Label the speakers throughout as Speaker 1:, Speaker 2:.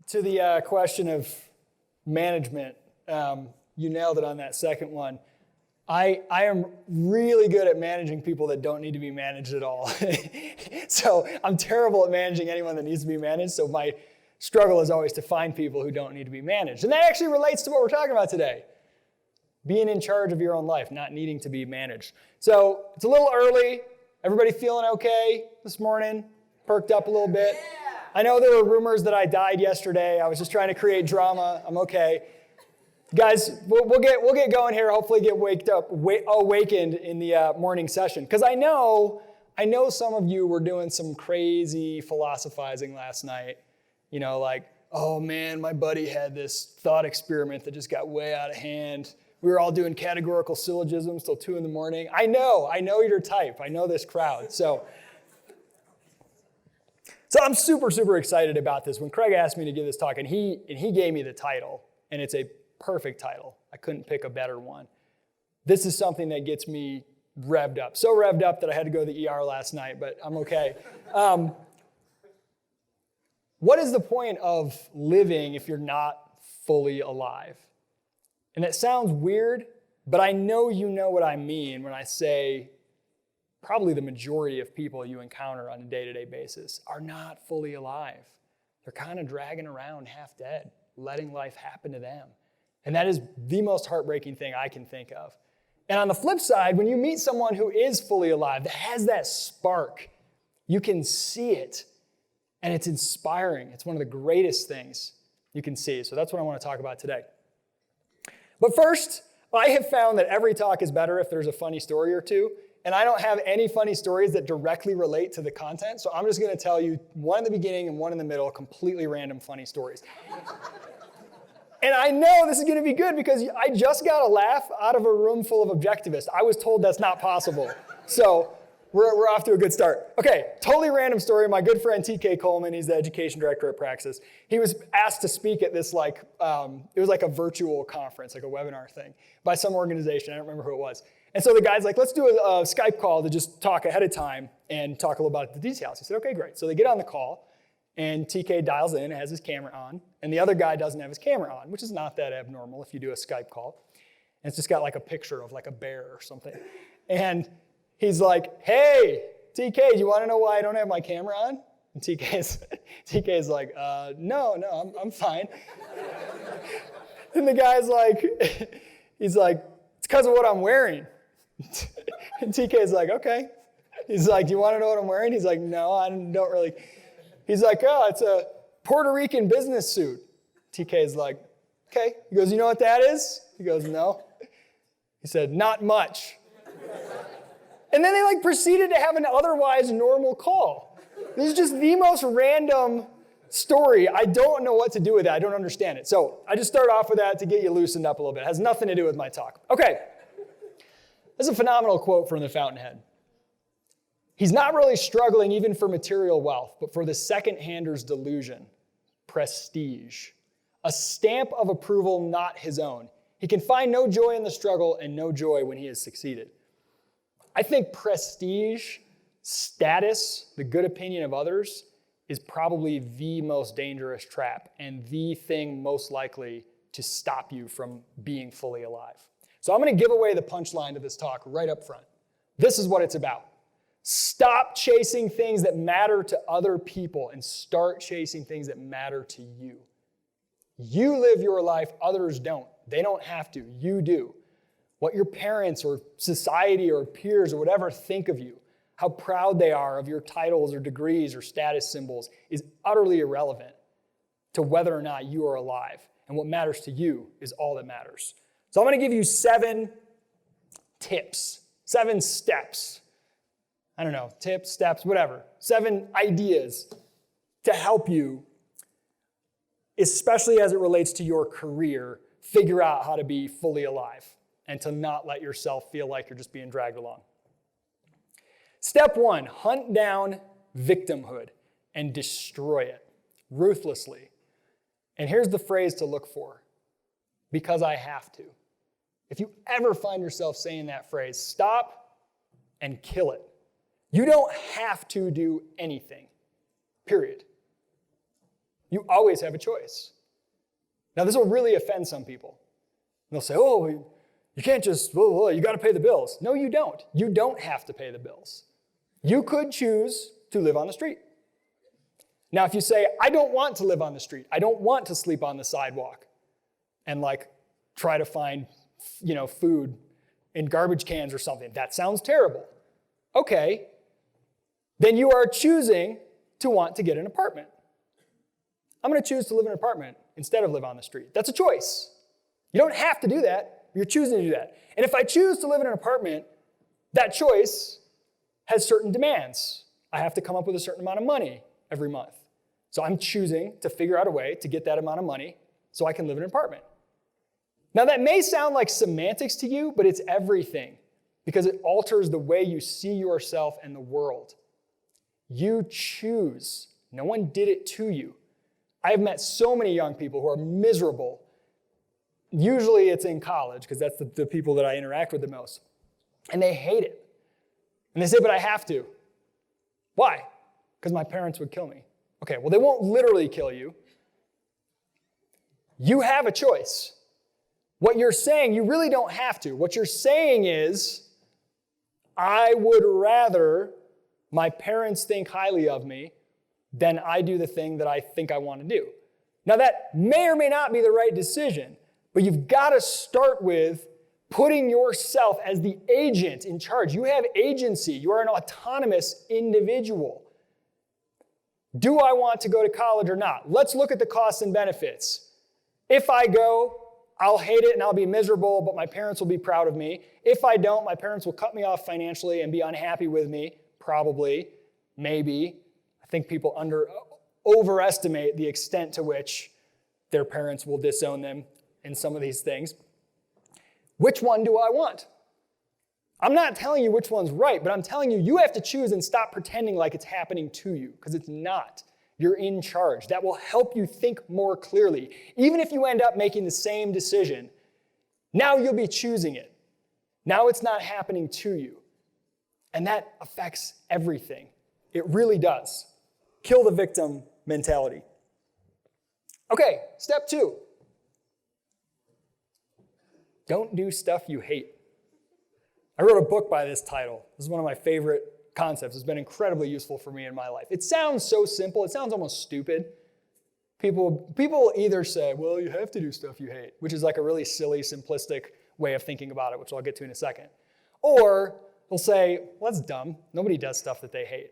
Speaker 1: to the question of management, you nailed it on that second one. I am really good at managing people that don't need to be managed at all. So I'm terrible at managing anyone that needs to be managed, so my struggle is always to find people who don't need to be managed. And that actually relates to what we're talking about today. Being in charge of your own life, not needing to be managed. So it's a little early. Everybody feeling okay this morning? Perked up a little bit? I know there were rumors that I died yesterday. I was just trying to create drama. I'm okay. Guys, we'll get going here. Hopefully get awakened in the morning session. Because I know some of you were doing some crazy philosophizing last night. You know, like, oh man, my buddy had this thought experiment that just got way out of hand. We were all doing categorical syllogisms till 2 a.m. I know your type. I know this crowd. So I'm super, super excited about this. When Craig asked me to give this talk, and he gave me the title, and it's a perfect title. I couldn't pick a better one. This is something that gets me revved up. So revved up that I had to go to the ER last night, but I'm okay. What is the point of living if you're not fully alive? And it sounds weird, but I know you know what I mean when I say probably the majority of people you encounter on a day-to-day basis are not fully alive. They're kind of dragging around half dead, letting life happen to them. And that is the most heartbreaking thing I can think of. And on the flip side, when you meet someone who is fully alive, that has that spark, you can see it, and it's inspiring. It's one of the greatest things you can see. So that's what I want to talk about today. But first, I have found that every talk is better if there's a funny story or two. And I don't have any funny stories that directly relate to the content, so I'm just going to tell you one in the beginning and one in the middle, completely random funny stories. And I know this is going to be good because I just got a laugh out of a room full of objectivists. I was told that's not possible. So we're off to a good start. Okay, totally random story. My good friend TK Coleman, he's the education director at Praxis. He was asked to speak at this it was like a virtual conference, like a webinar thing by some organization. I don't remember who it was. And so the guy's like, let's do a Skype call to just talk ahead of time and talk a little about the details. He said, okay, great. So they get on the call, and TK dials in, has his camera on, and the other guy doesn't have his camera on, which is not that abnormal if you do a Skype call. And it's just got like a picture of like a bear or something. And he's like, hey, TK, do you want to know why I don't have my camera on? And TK's like, no, I'm fine. And the guy's like, he's like, it's because of what I'm wearing. And TK's like, okay. He's like, do you want to know what I'm wearing? He's like, no, I don't really. He's like, oh, it's a Puerto Rican business suit. TK's like, okay. He goes, you know what that is? He goes, no. He said, not much. And then they proceeded to have an otherwise normal call. This is just the most random story. I don't know what to do with it. I don't understand it. So I just start off with that to get you loosened up a little bit. It has nothing to do with my talk. Okay. This is a phenomenal quote from the Fountainhead. He's not really struggling even for material wealth, but for the second-hander's delusion, prestige, a stamp of approval not his own. He can find no joy in the struggle and no joy when he has succeeded. I think prestige, status, the good opinion of others is probably the most dangerous trap and the thing most likely to stop you from being fully alive. So I'm going to give away the punchline to this talk right up front. This is what it's about. Stop chasing things that matter to other people and start chasing things that matter to you. You live your life, others don't. They don't have to. You do. What your parents or society or peers or whatever think of you, how proud they are of your titles or degrees or status symbols is utterly irrelevant to whether or not you are alive. And what matters to you is all that matters. So I'm going to give you 7 tips, 7 steps. I don't know, tips, steps, whatever. 7 ideas to help you, especially as it relates to your career, figure out how to be fully alive and to not let yourself feel like you're just being dragged along. Step 1, hunt down victimhood and destroy it ruthlessly. And here's the phrase to look for, because I have to. If you ever find yourself saying that phrase, stop and kill it. You don't have to do anything, period. You always have a choice. Now, this will really offend some people. They'll say, oh, you can't just, you got to pay the bills. No, you don't. You don't have to pay the bills. You could choose to live on the street. Now, if you say, I don't want to live on the street, I don't want to sleep on the sidewalk and try to find, food in garbage cans or something, that sounds terrible. Okay, then you are choosing to want to get an apartment. I'm going to choose to live in an apartment instead of live on the street. That's a choice. You don't have to do that. You're choosing to do that. And if I choose to live in an apartment, that choice has certain demands. I have to come up with a certain amount of money every month. So I'm choosing to figure out a way to get that amount of money so I can live in an apartment. Now that may sound like semantics to you, but it's everything because it alters the way you see yourself and the world. You choose. No one did it to you. I have met so many young people who are miserable. Usually it's in college because that's the people that I interact with the most. And they hate it. And they say, but I have to. Why? Because my parents would kill me. Okay, well, they won't literally kill you. You have a choice. What you're saying, you really don't have to. What you're saying is, I would rather my parents think highly of me than I do the thing that I think I want to do. Now, that may or may not be the right decision, but you've got to start with putting yourself as the agent in charge. You have agency. You are an autonomous individual. Do I want to go to college or not? Let's look at the costs and benefits. If I go, I'll hate it and I'll be miserable, but my parents will be proud of me. If I don't, my parents will cut me off financially and be unhappy with me, probably, maybe. I think people overestimate the extent to which their parents will disown them in some of these things. Which one do I want? I'm not telling you which one's right, but I'm telling you, you have to choose and stop pretending like it's happening to you, because it's not. You're in charge. That will help you think more clearly. Even if you end up making the same decision, now you'll be choosing it. Now it's not happening to you. And that affects everything. It really does. Kill the victim mentality. Okay, step 2. Don't do stuff you hate. I wrote a book by this title. This is one of my favorite concepts. It's been incredibly useful for me in my life. It sounds so simple. It sounds almost stupid. People will either say, well, you have to do stuff you hate, which is like a really silly, simplistic way of thinking about it, which I'll get to in a second. Or they'll say, well, that's dumb. Nobody does stuff that they hate.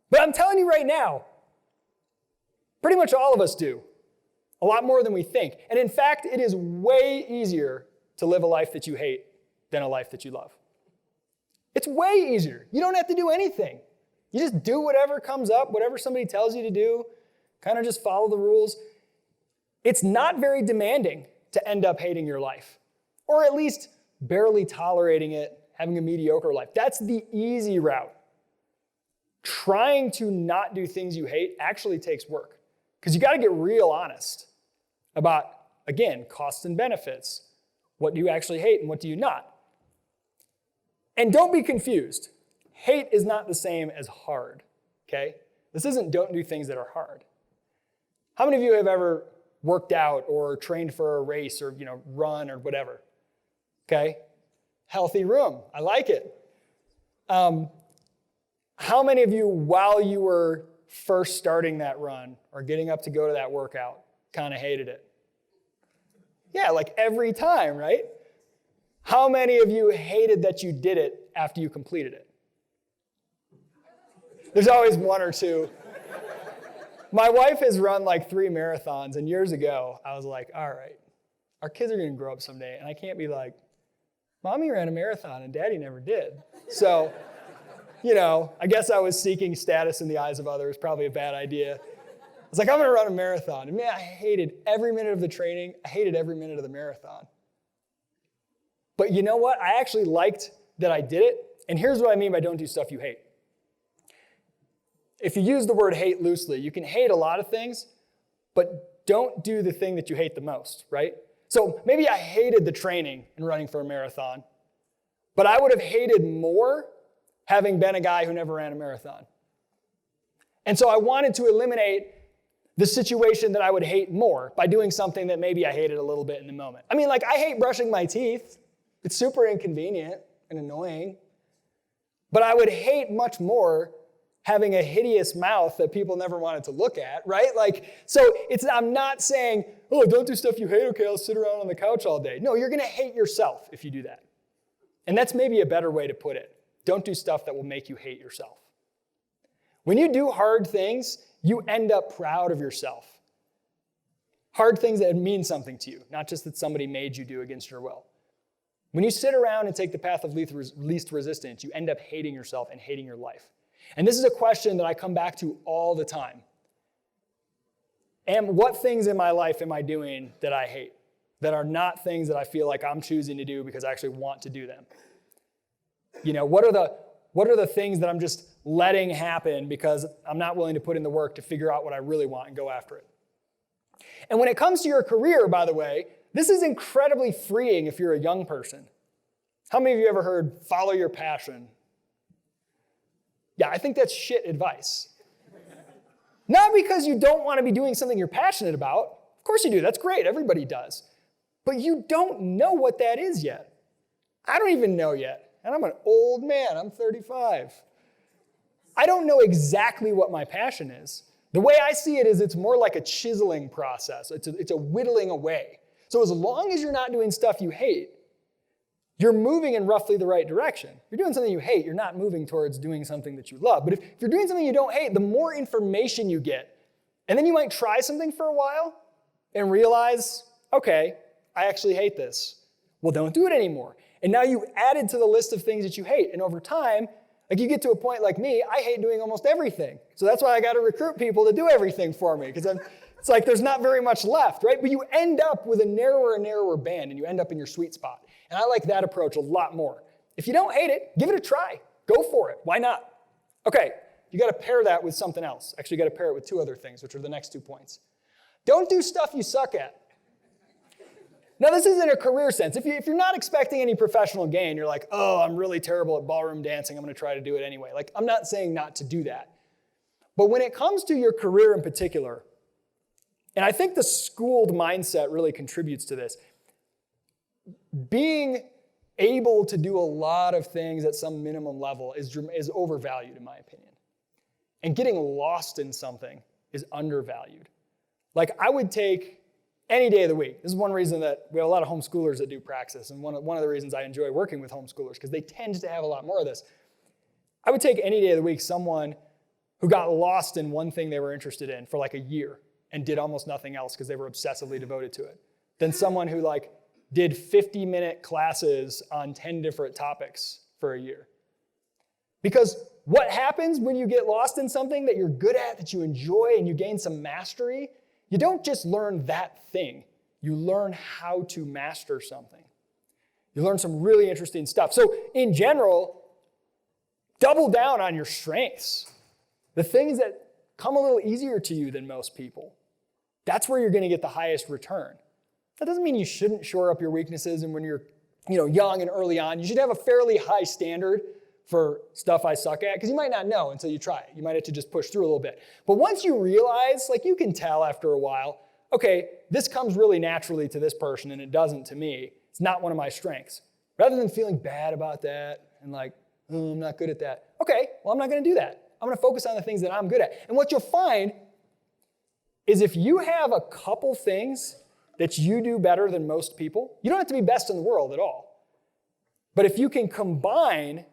Speaker 1: But I'm telling you right now, pretty much all of us do. A lot more than we think. And in fact, it is way easier to live a life that you hate than a life that you love. It's way easier. You don't have to do anything. You just do whatever comes up, whatever somebody tells you to do, kind of just follow the rules. It's not very demanding to end up hating your life, or at least barely tolerating it, having a mediocre life. That's the easy route. Trying to not do things you hate actually takes work, because you got to get real honest about, again, costs and benefits. What do you actually hate and what do you not? And don't be confused. Hate is not the same as hard, okay? This isn't don't do things that are hard. How many of you have ever worked out or trained for a race or, run or whatever? Okay? Healthy room. I like it. How many of you, while you were first starting that run or getting up to go to that workout, kind of hated it? Yeah, like every time, right? How many of you hated that you did it after you completed it? There's always one or two. My wife has run like 3 marathons, and years ago, I was like, all right, our kids are going to grow up someday, and I can't be like, Mommy ran a marathon and Daddy never did. So, I guess I was seeking status in the eyes of others, probably a bad idea. I was like, I'm going to run a marathon. And man, I hated every minute of the training. I hated every minute of the marathon. But you know what? I actually liked that I did it. And here's what I mean by don't do stuff you hate. If you use the word hate loosely, you can hate a lot of things, but don't do the thing that you hate the most, right? So maybe I hated the training and running for a marathon, but I would have hated more having been a guy who never ran a marathon. And so I wanted to eliminate the situation that I would hate more by doing something that maybe I hated a little bit in the moment. I mean, like, I hate brushing my teeth. It's super inconvenient and annoying. But I would hate much more having a hideous mouth that people never wanted to look at, right? Like, so I'm not saying, oh, don't do stuff you hate, okay, I'll sit around on the couch all day. No, you're gonna hate yourself if you do that. And that's maybe a better way to put it. Don't do stuff that will make you hate yourself. When you do hard things, you end up proud of yourself. Hard things that mean something to you, not just that somebody made you do against your will. When you sit around and take the path of least resistance, you end up hating yourself and hating your life. And this is a question that I come back to all the time. And what things in my life am I doing that I hate, that are not things that I feel like I'm choosing to do because I actually want to do them? You know, what are the things that I'm just letting happen because I'm not willing to put in the work to figure out what I really want and go after it? And when it comes to your career, by the way, this is incredibly freeing if you're a young person. How many of you ever heard, follow your passion? Yeah, I think that's shit advice. Not because you don't want to be doing something you're passionate about. Of course you do, that's great, everybody does. But you don't know what that is yet. I don't even know yet. And I'm an old man, I'm 35. I don't know exactly what my passion is. The way I see it is it's more like a chiseling process. It's a whittling away. So as long as you're not doing stuff you hate, you're moving in roughly the right direction. If you're doing something you hate, you're not moving towards doing something that you love. But if you're doing something you don't hate, the more information you get, and then you might try something for a while and realize, okay, I actually hate this. Well, don't do it anymore. And now you added to the list of things that you hate. And over time, like you get to a point like me, I hate doing almost everything. So that's why I got to recruit people to do everything for me, because it's like there's not very much left, right? But you end up with a narrower and narrower band, and you end up in your sweet spot. And I like that approach a lot more. If you don't hate it, give it a try. Go for it. Why not? Okay, you got to pair that with something else. Actually, you got to pair it with two other things, which are the next 2 points. Don't do stuff you suck at. Now, this is in a career sense. If you're not expecting any professional gain, you're like, oh, I'm really terrible at ballroom dancing, I'm going to try to do it anyway. Like, I'm not saying not to do that. But when it comes to your career in particular, and I think the schooled mindset really contributes to this, being able to do a lot of things at some minimum level is overvalued, in my opinion. And getting lost in something is undervalued. Like, I would take any day of the week. This is one reason that we have a lot of homeschoolers that do Praxis, and one of the reasons I enjoy working with homeschoolers, because they tend to have a lot more of this. I would take any day of the week someone who got lost in one thing they were interested in for like a year and did almost nothing else because they were obsessively devoted to it, than someone who like did 50-minute classes on 10 different topics for a year. Because what happens when you get lost in something that you're good at, that you enjoy, and you gain some mastery? You don't just learn that thing. You learn how to master something. You learn some really interesting stuff. So in general, double down on your strengths. The things that come a little easier to you than most people. That's where you're going to get the highest return. That doesn't mean you shouldn't shore up your weaknesses, and when you're young and early on, you should have a fairly high standard for stuff I suck at, because you might not know until you try it. You might have to just push through a little bit. But once you realize, like you can tell after a while, okay, this comes really naturally to this person and it doesn't to me. It's not one of my strengths. Rather than feeling bad about that and like, oh, I'm not good at that. Okay, well, I'm not going to do that. I'm going to focus on the things that I'm good at. And what you'll find is if you have a couple things that you do better than most people, you don't have to be best in the world at all. But if you can combine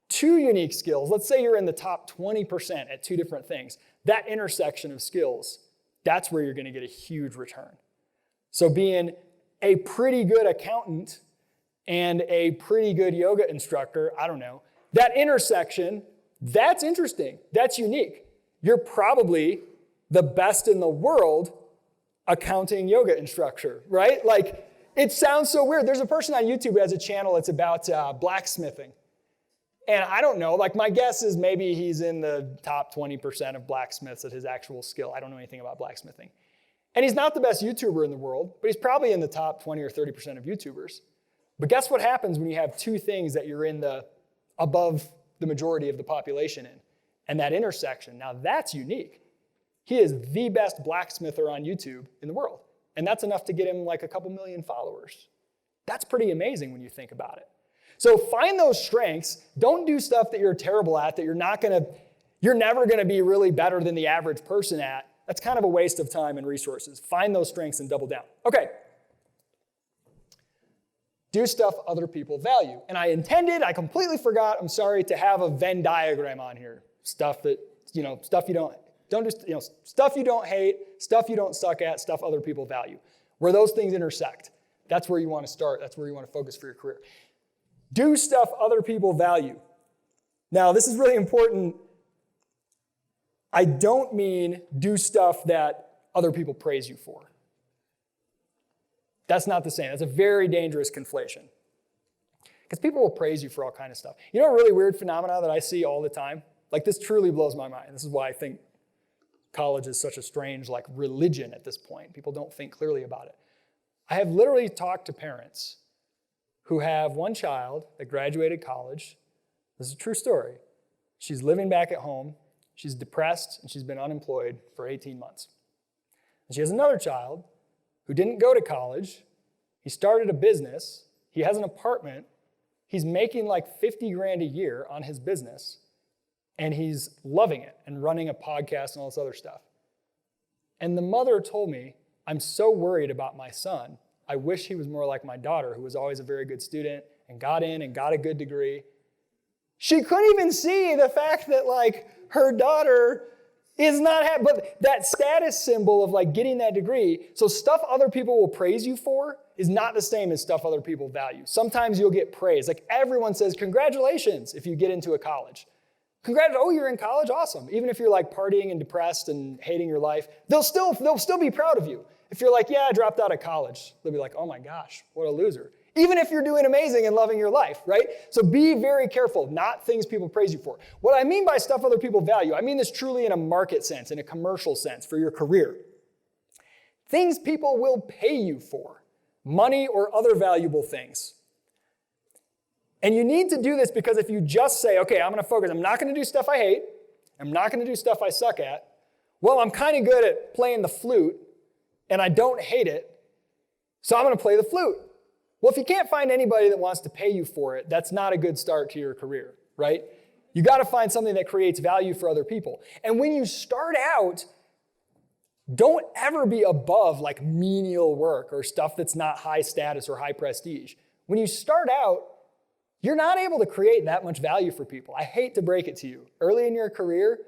Speaker 1: two unique skills, let's say you're in the top 20% at two different things, that intersection of skills, that's where you're going to get a huge return. So being a pretty good accountant and a pretty good yoga instructor, I don't know, that intersection, that's interesting. That's unique. You're probably the best in the world accounting yoga instructor, right? Like, it sounds so weird. There's a person on YouTube who has a channel that's about blacksmithing. And I don't know, like my guess is maybe he's in the top 20% of blacksmiths at his actual skill. I don't know anything about blacksmithing. And he's not the best YouTuber in the world, but he's probably in the top 20 or 30% of YouTubers. But guess what happens when you have two things that you're in the above the majority of the population in? And that intersection, now that's unique. He is the best blacksmither on YouTube in the world. And that's enough to get him like a couple million followers. That's pretty amazing when you think about it. So find those strengths. Don't do stuff that you're terrible at, that you're never going to be really better than the average person at. That's kind of a waste of time and resources. Find those strengths and double down. Okay. Do stuff other people value. And I completely forgot, I'm sorry, to have a Venn diagram on here. Stuff that, stuff you don't hate, stuff you don't suck at, stuff other people value. Where those things intersect. That's where you want to start. That's where you want to focus for your career. Do stuff other people value. Now, this is really important. I don't mean do stuff that other people praise you for. That's not the same. That's a very dangerous conflation. Because people will praise you for all kinds of stuff. You know a really weird phenomena that I see all the time? Like, this truly blows my mind. This is why I think college is such a strange, religion at this point. People don't think clearly about it. I have literally talked to parents who have one child that graduated college. This is a true story. She's living back at home. She's depressed, and she's been unemployed for 18 months. And she has another child who didn't go to college. He started a business. He has an apartment. He's making like 50 grand a year on his business, and he's loving it and running a podcast and all this other stuff. And the mother told me, I'm so worried about my son. I wish he was more like my daughter, who was always a very good student and got in and got a good degree. She couldn't even see the fact that her daughter is not happy, but that status symbol of getting that degree. So stuff other people will praise you for is not the same as stuff other people value. Sometimes you'll get praise. Everyone says, congratulations if you get into a college. Oh, you're in college? Awesome. Even if you're partying and depressed and hating your life, they'll still be proud of you. If you're yeah, I dropped out of college, they'll be oh my gosh, what a loser. Even if you're doing amazing and loving your life, right? So be very careful, not things people praise you for. What I mean by stuff other people value, I mean this truly in a market sense, in a commercial sense for your career. Things people will pay you for, money or other valuable things. And you need to do this because if you just say, okay, I'm going to focus, I'm not going to do stuff I hate, I'm not going to do stuff I suck at, well, I'm kind of good at playing the flute, and I don't hate it, so I'm going to play the flute. Well, if you can't find anybody that wants to pay you for it, that's not a good start to your career, right? You got to find something that creates value for other people. And when you start out, don't ever be above menial work or stuff that's not high status or high prestige. When you start out, you're not able to create that much value for people. I hate to break it to you. Early in your career,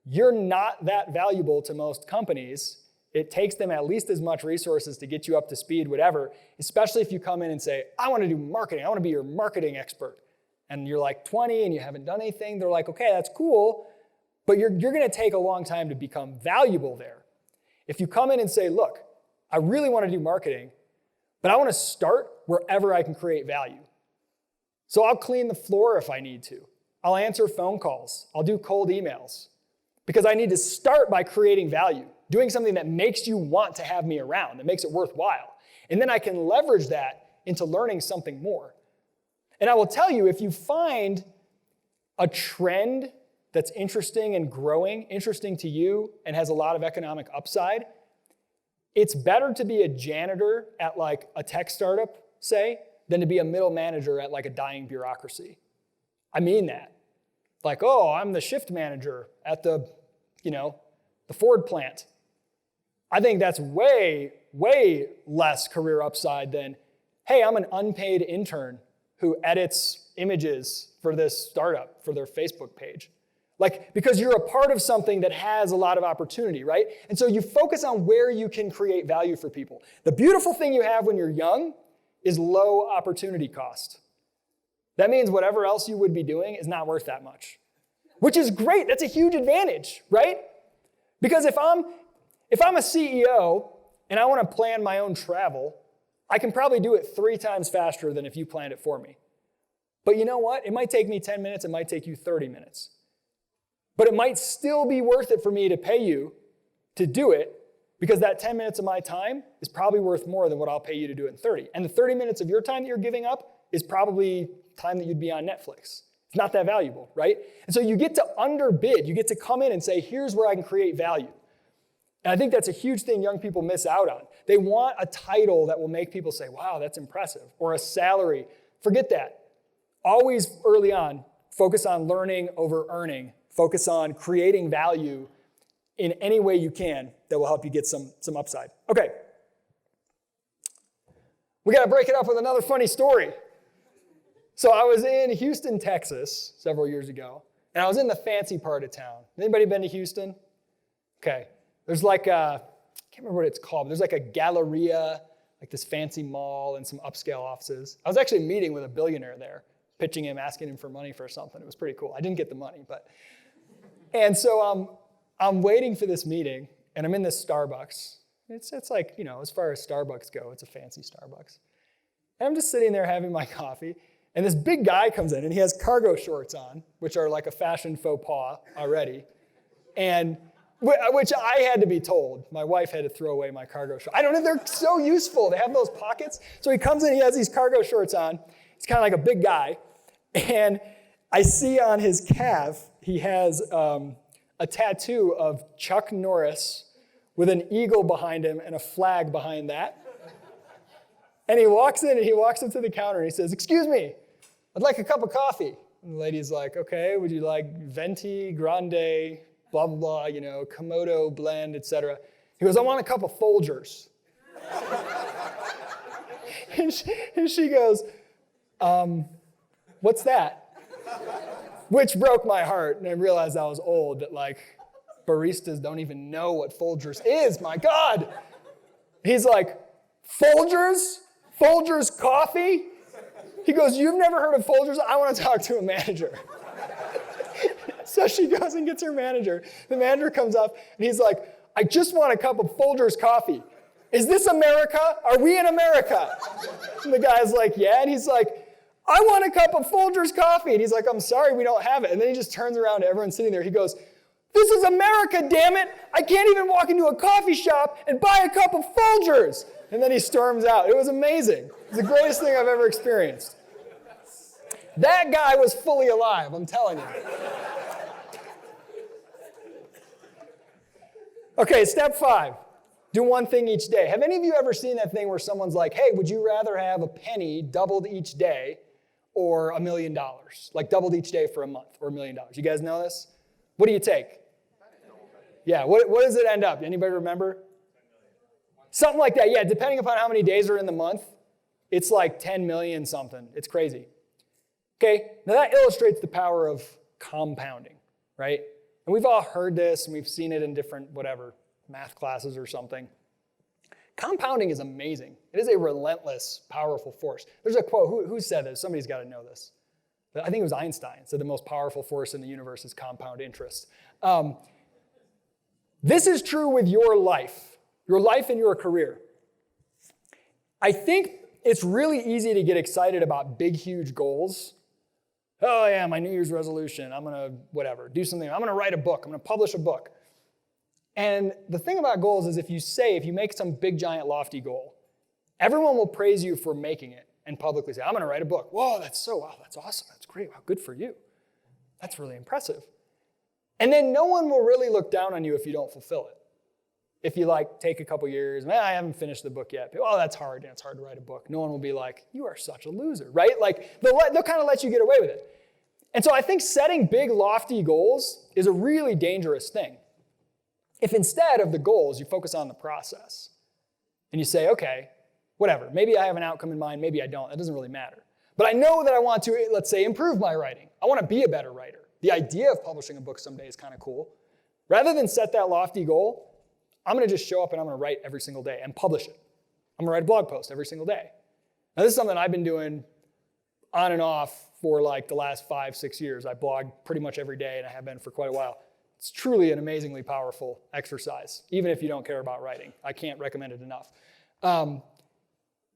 Speaker 1: you're not that valuable to most companies. It takes them at least as much resources to get you up to speed, whatever, especially if you come in and say, I want to do marketing. I want to be your marketing expert. And you're 20 and you haven't done anything. They're okay, that's cool, but you're going to take a long time to become valuable there. If you come in and say, look, I really want to do marketing, but I want to start wherever I can create value. So I'll clean the floor if I need to. I'll answer phone calls. I'll do cold emails because I need to start by creating value. Doing something that makes you want to have me around, that makes it worthwhile. And then I can leverage that into learning something more. And I will tell you, if you find a trend that's interesting and growing, interesting to you, and has a lot of economic upside, it's better to be a janitor at a tech startup, say, than to be a middle manager at a dying bureaucracy. I mean that. I'm the shift manager at the Ford plant. I think that's way, way less career upside than, hey, I'm an unpaid intern who edits images for this startup, for their Facebook page. Because you're a part of something that has a lot of opportunity, right? And so you focus on where you can create value for people. The beautiful thing you have when you're young is low opportunity cost. That means whatever else you would be doing is not worth that much, which is great. That's a huge advantage, right? Because if I'm a CEO and I want to plan my own travel, I can probably do it 3 times faster than if you planned it for me. But you know what? It might take me 10 minutes, it might take you 30 minutes. But it might still be worth it for me to pay you to do it because that 10 minutes of my time is probably worth more than what I'll pay you to do it in 30. And the 30 minutes of your time that you're giving up is probably time that you'd be on Netflix. It's not that valuable, right? And so you get to underbid. You get to come in and say, here's where I can create value. And I think that's a huge thing young people miss out on. They want a title that will make people say, wow, that's impressive, or a salary. Forget that. Always early on, focus on learning over earning. Focus on creating value in any way you can that will help you get some upside. Okay. We got to break it up with another funny story. So I was in Houston, Texas several years ago, and I was in the fancy part of town. Anybody been to Houston? Okay. There's like a, I can't remember what it's called, but there's like a Galleria, like this fancy mall and some upscale offices. I was actually meeting with a billionaire there, pitching him, asking him for money for something. It was pretty cool. I didn't get the money, but. And so I'm waiting for this meeting, and I'm in this Starbucks. It's like, you know, as far as Starbucks go, it's a fancy Starbucks. And I'm just sitting there having my coffee, and this big guy comes in, and he has cargo shorts on, which are like a fashion faux pas already. And which I had to be told. My wife had to throw away my cargo shorts. I don't know, they're so useful. They have those pockets. So he comes in, he has these cargo shorts on. He's kind of like a big guy. And I see on his calf, he has a tattoo of Chuck Norris with an eagle behind him and a flag behind that. And he walks in, and he walks up to the counter, and he says, "Excuse me, I'd like a cup of coffee." And the lady's like, "Okay, would you like venti, grande, blah, blah, blah, you know, Komodo blend, etc." He goes, "I want a cup of Folgers." and she goes, "What's that?" Which broke my heart, and I realized I was old, that like baristas don't even know what Folgers is, my God. He's like, "Folgers? Folgers coffee?" He goes, "You've never heard of Folgers? I want to talk to a manager." So she goes and gets her manager. The manager comes up, and he's like, "I just want a cup of Folgers coffee. Is this America? Are we in America?" And the guy's like, "Yeah." And he's like, "I want a cup of Folgers coffee." And he's like, "I'm sorry, we don't have it." And then he just turns around to everyone sitting there. He goes, "This is America, damn it. I can't even walk into a coffee shop and buy a cup of Folgers." And then he storms out. It was amazing. It was the greatest thing I've ever experienced. That guy was fully alive, I'm telling you. Okay, step 5. Do one thing each day. Have any of you ever seen that thing where someone's like, "Hey, would you rather have a penny doubled each day or $1 million? Like doubled each day for a month or $1 million. You guys know this? What do you take? Yeah, what does it end up? Anybody remember? Something like that. Yeah, depending upon how many days are in the month, it's like 10 million something. It's crazy. Okay, now that illustrates the power of compounding, right? And we've all heard this, and we've seen it in different, whatever, math classes or something. Compounding is amazing. It is a relentless, powerful force. There's a quote. Who said this? Somebody's got to know this. I think it was Einstein said the most powerful force in the universe is compound interest. This is true with your life and your career. I think it's really easy to get excited about big, huge goals. Oh yeah, my New Year's resolution. I'm going to, do something. I'm going to write a book. I'm going to publish a book. And the thing about goals is if you make some big, giant, lofty goal, everyone will praise you for making it and publicly say, "I'm going to write a book." Whoa, that's awesome. That's great. Wow, good for you. That's really impressive. And then no one will really look down on you if you don't fulfill it. If you take a couple years, I haven't finished the book yet. Oh, that's hard. It's hard to write a book. No one will be like, "You are such a loser," right? They'll kind of let you get away with it. And so I think setting big, lofty goals is a really dangerous thing. If instead of the goals, you focus on the process and you say, "Okay, whatever. Maybe I have an outcome in mind. Maybe I don't. That doesn't really matter. But I know that I want to, let's say, improve my writing. I want to be a better writer. The idea of publishing a book someday is kind of cool." Rather than set that lofty goal, I'm going to just show up and I'm going to write every single day and publish it. I'm going to write a blog post every single day. Now, this is something I've been doing on and off for the last 5-6 years. I blog pretty much every day, and I have been for quite a while. It's truly an amazingly powerful exercise, even if you don't care about writing. I can't recommend it enough.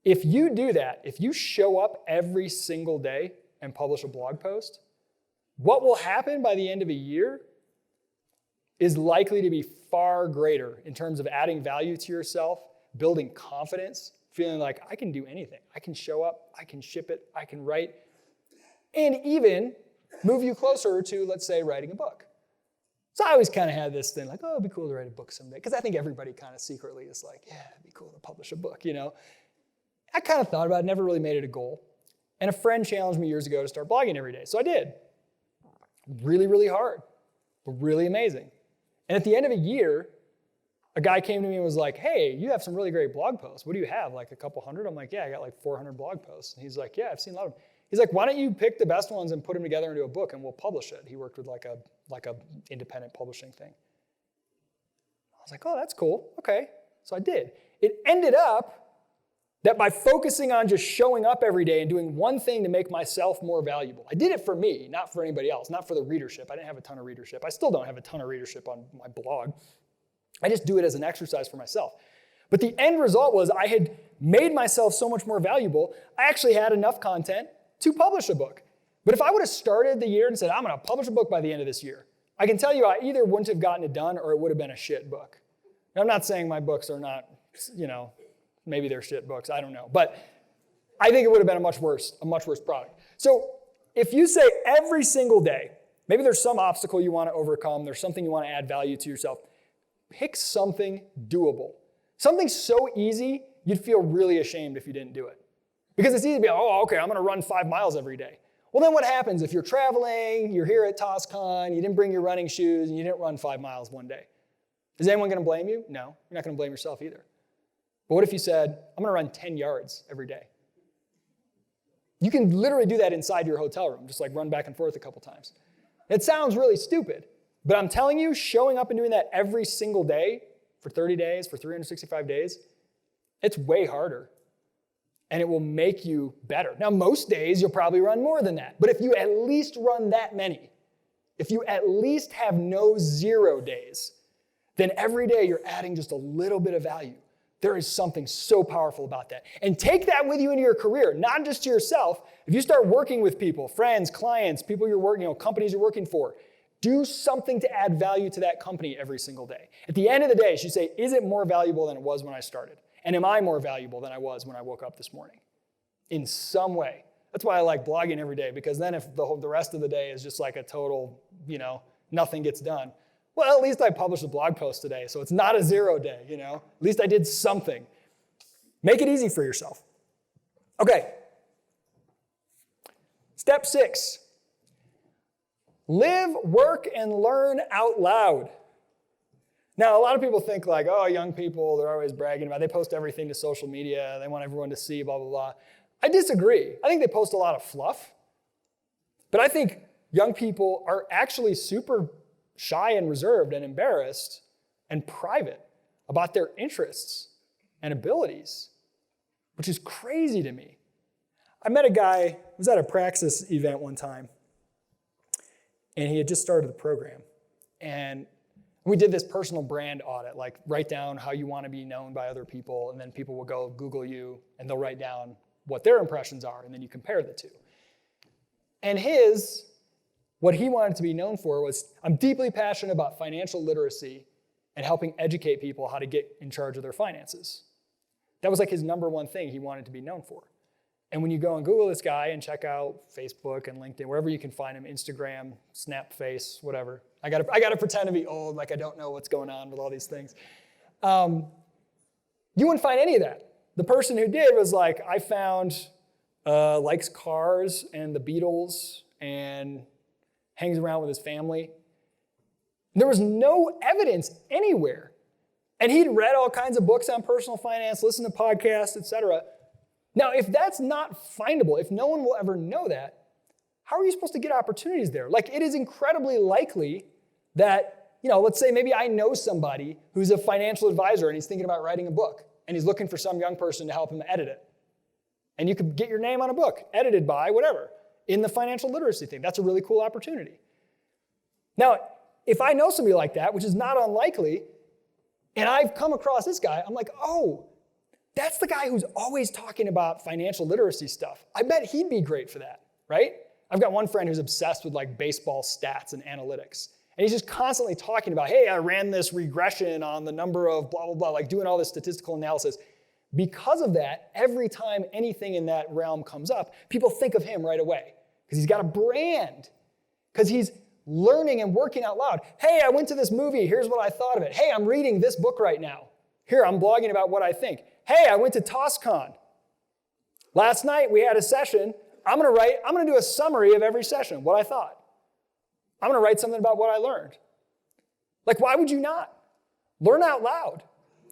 Speaker 1: If you do that, if you show up every single day and publish a blog post, what will happen by the end of a year is likely to be far greater in terms of adding value to yourself, building confidence, feeling like I can do anything. I can show up, I can ship it, I can write, and even move you closer to, let's say, writing a book. So I always kind of had this thing like, oh, it'd be cool to write a book someday. Because I think everybody kind of secretly is like, yeah, it'd be cool to publish a book, I kind of thought about it, never really made it a goal. And a friend challenged me years ago to start blogging every day. So I did. Really, really hard, but really amazing. And at the end of a year, a guy came to me and was like, hey, you have some really great blog posts. What do you have, like a couple hundred? I'm like, yeah, I got like 400 blog posts. And he's like, yeah, I've seen a lot of them. He's like, why don't you pick the best ones and put them together into a book and we'll publish it? He worked with like a independent publishing thing. I was like, oh, that's cool. Okay. So I did. It ended up that by focusing on just showing up every day and doing one thing to make myself more valuable, I did it for me, not for anybody else, not for the readership. I didn't have a ton of readership. I still don't have a ton of readership on my blog. I just do it as an exercise for myself. But the end result was I had made myself so much more valuable, I actually had enough content to publish a book. But if I would have started the year and said, I'm going to publish a book by the end of this year, I can tell you I either wouldn't have gotten it done or it would have been a shit book. Now, I'm not saying my books are not, maybe they're shit books, I don't know. But I think it would have been a much worse product. So if you say every single day, maybe there's some obstacle you want to overcome, there's something you want to add value to yourself, pick something doable. Something so easy, you'd feel really ashamed if you didn't do it. Because it's easy to be, oh, okay, I'm going to run 5 miles every day. Well, then what happens if you're traveling, you're here at TOS-Con, you didn't bring your running shoes, and you didn't run 5 miles one day? Is anyone going to blame you? No, you're not going to blame yourself either. But what if you said, I'm going to run 10 yards every day? You can literally do that inside your hotel room, just like run back and forth a couple times. It sounds really stupid, but I'm telling you, showing up and doing that every single day for 30 days, for 365 days, it's way harder. And it will make you better. Now, most days you'll probably run more than that. But if you at least run that many, if you at least have no 0 days, then every day you're adding just a little bit of value. There is something so powerful about that. And take that with you into your career, not just to yourself. If you start working with people, friends, clients, people you're working, companies you're working for, do something to add value to that company every single day. At the end of the day, you should say, is it more valuable than it was when I started? And am I more valuable than I was when I woke up this morning? In some way. That's why I like blogging every day, because then if the rest of the day is just like a total, nothing gets done, well, at least I published a blog post today, so it's not a 0 day, At least I did something. Make it easy for yourself. Okay. Step 6. Live, work, and learn out loud. Now, a lot of people think like, oh, young people, they're always bragging about, they post everything to social media, they want everyone to see, blah, blah, blah. I disagree. I think they post a lot of fluff. But I think young people are actually super shy and reserved and embarrassed and private about their interests and abilities, which is crazy to me. I met a guy who was at a Praxis event one time, and he had just started the program. And we did this personal brand audit, like write down how you want to be known by other people, and then people will go Google you, and they'll write down what their impressions are, and then you compare the two. And what he wanted to be known for was, I'm deeply passionate about financial literacy and helping educate people how to get in charge of their finances. That was like his number one thing he wanted to be known for. And when you go and Google this guy and check out Facebook and LinkedIn, wherever you can find him, Instagram, Snapface, whatever. I gotta pretend to be old, like I don't know what's going on with all these things. You wouldn't find any of that. The person who did was like, I found, likes cars and the Beatles and hangs around with his family. There was no evidence anywhere. And he'd read all kinds of books on personal finance, listened to podcasts, etc. Now, if that's not findable, if no one will ever know that, how are you supposed to get opportunities there? Like, it is incredibly likely that, let's say maybe I know somebody who's a financial advisor and he's thinking about writing a book and he's looking for some young person to help him edit it. And you could get your name on a book, edited by whatever, in the financial literacy thing. That's a really cool opportunity. Now, if I know somebody like that, which is not unlikely, and I've come across this guy, I'm like, oh, that's the guy who's always talking about financial literacy stuff. I bet he'd be great for that, right? I've got one friend who's obsessed with like baseball stats and analytics. And he's just constantly talking about, hey, I ran this regression on the number of blah, blah, blah, like doing all this statistical analysis. Because of that, every time anything in that realm comes up, people think of him right away because he's got a brand, because he's learning and working out loud. Hey, I went to this movie. Here's what I thought of it. Hey, I'm reading this book right now. Here, I'm blogging about what I think. Hey, I went to TOS-Con. Last night, we had a session. I'm going to do a summary of every session, what I thought. I'm going to write something about what I learned. Like, why would you not? Learn out loud.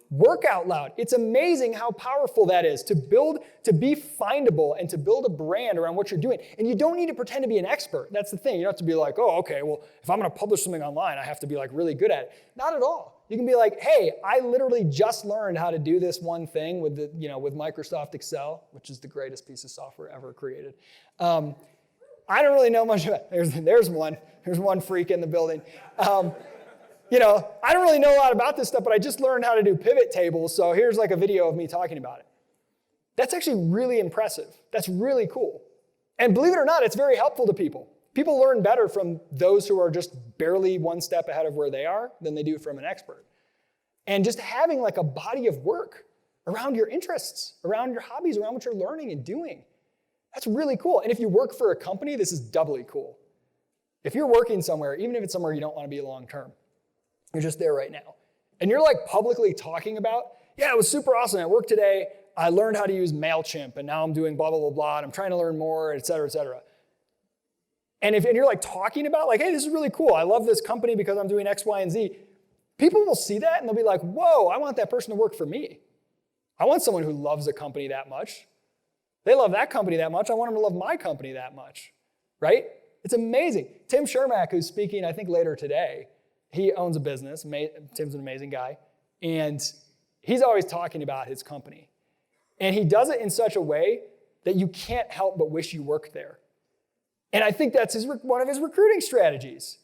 Speaker 1: Work out loud. It's amazing how powerful that is to be findable and to build a brand around what you're doing. And you don't need to pretend to be an expert. That's the thing. You don't have to be like, oh, okay, well, if I'm going to publish something online, I have to be like really good at it. Not at all. You can be like, hey, I literally just learned how to do this one thing with with Microsoft Excel, which is the greatest piece of software ever created. I don't really know much about it. There's one freak in the building. I don't really know a lot about this stuff, but I just learned how to do pivot tables, so here's like a video of me talking about it. That's actually really impressive. That's really cool. And believe it or not, it's very helpful to people. People learn better from those who are just barely one step ahead of where they are than they do from an expert. And just having like a body of work around your interests, around your hobbies, around what you're learning and doing, that's really cool. And if you work for a company, this is doubly cool. If you're working somewhere, even if it's somewhere you don't want to be long term, you're just there right now. And you're like publicly talking about, yeah, it was super awesome. At work today, I learned how to use MailChimp, and now I'm doing blah, blah, blah, blah, and I'm trying to learn more, et cetera, et cetera. And you're like talking about like, hey, this is really cool. I love this company because I'm doing X, Y, and Z. People will see that and they'll be like, whoa, I want that person to work for me. I want someone who loves a company that much. They love that company that much. I want them to love my company that much, right? It's amazing. Tim Shermack, who's speaking, I think, later today, he owns a business. Tim's an amazing guy. And he's always talking about his company. And he does it in such a way that you can't help but wish you worked there. And I think that's one of his recruiting strategies.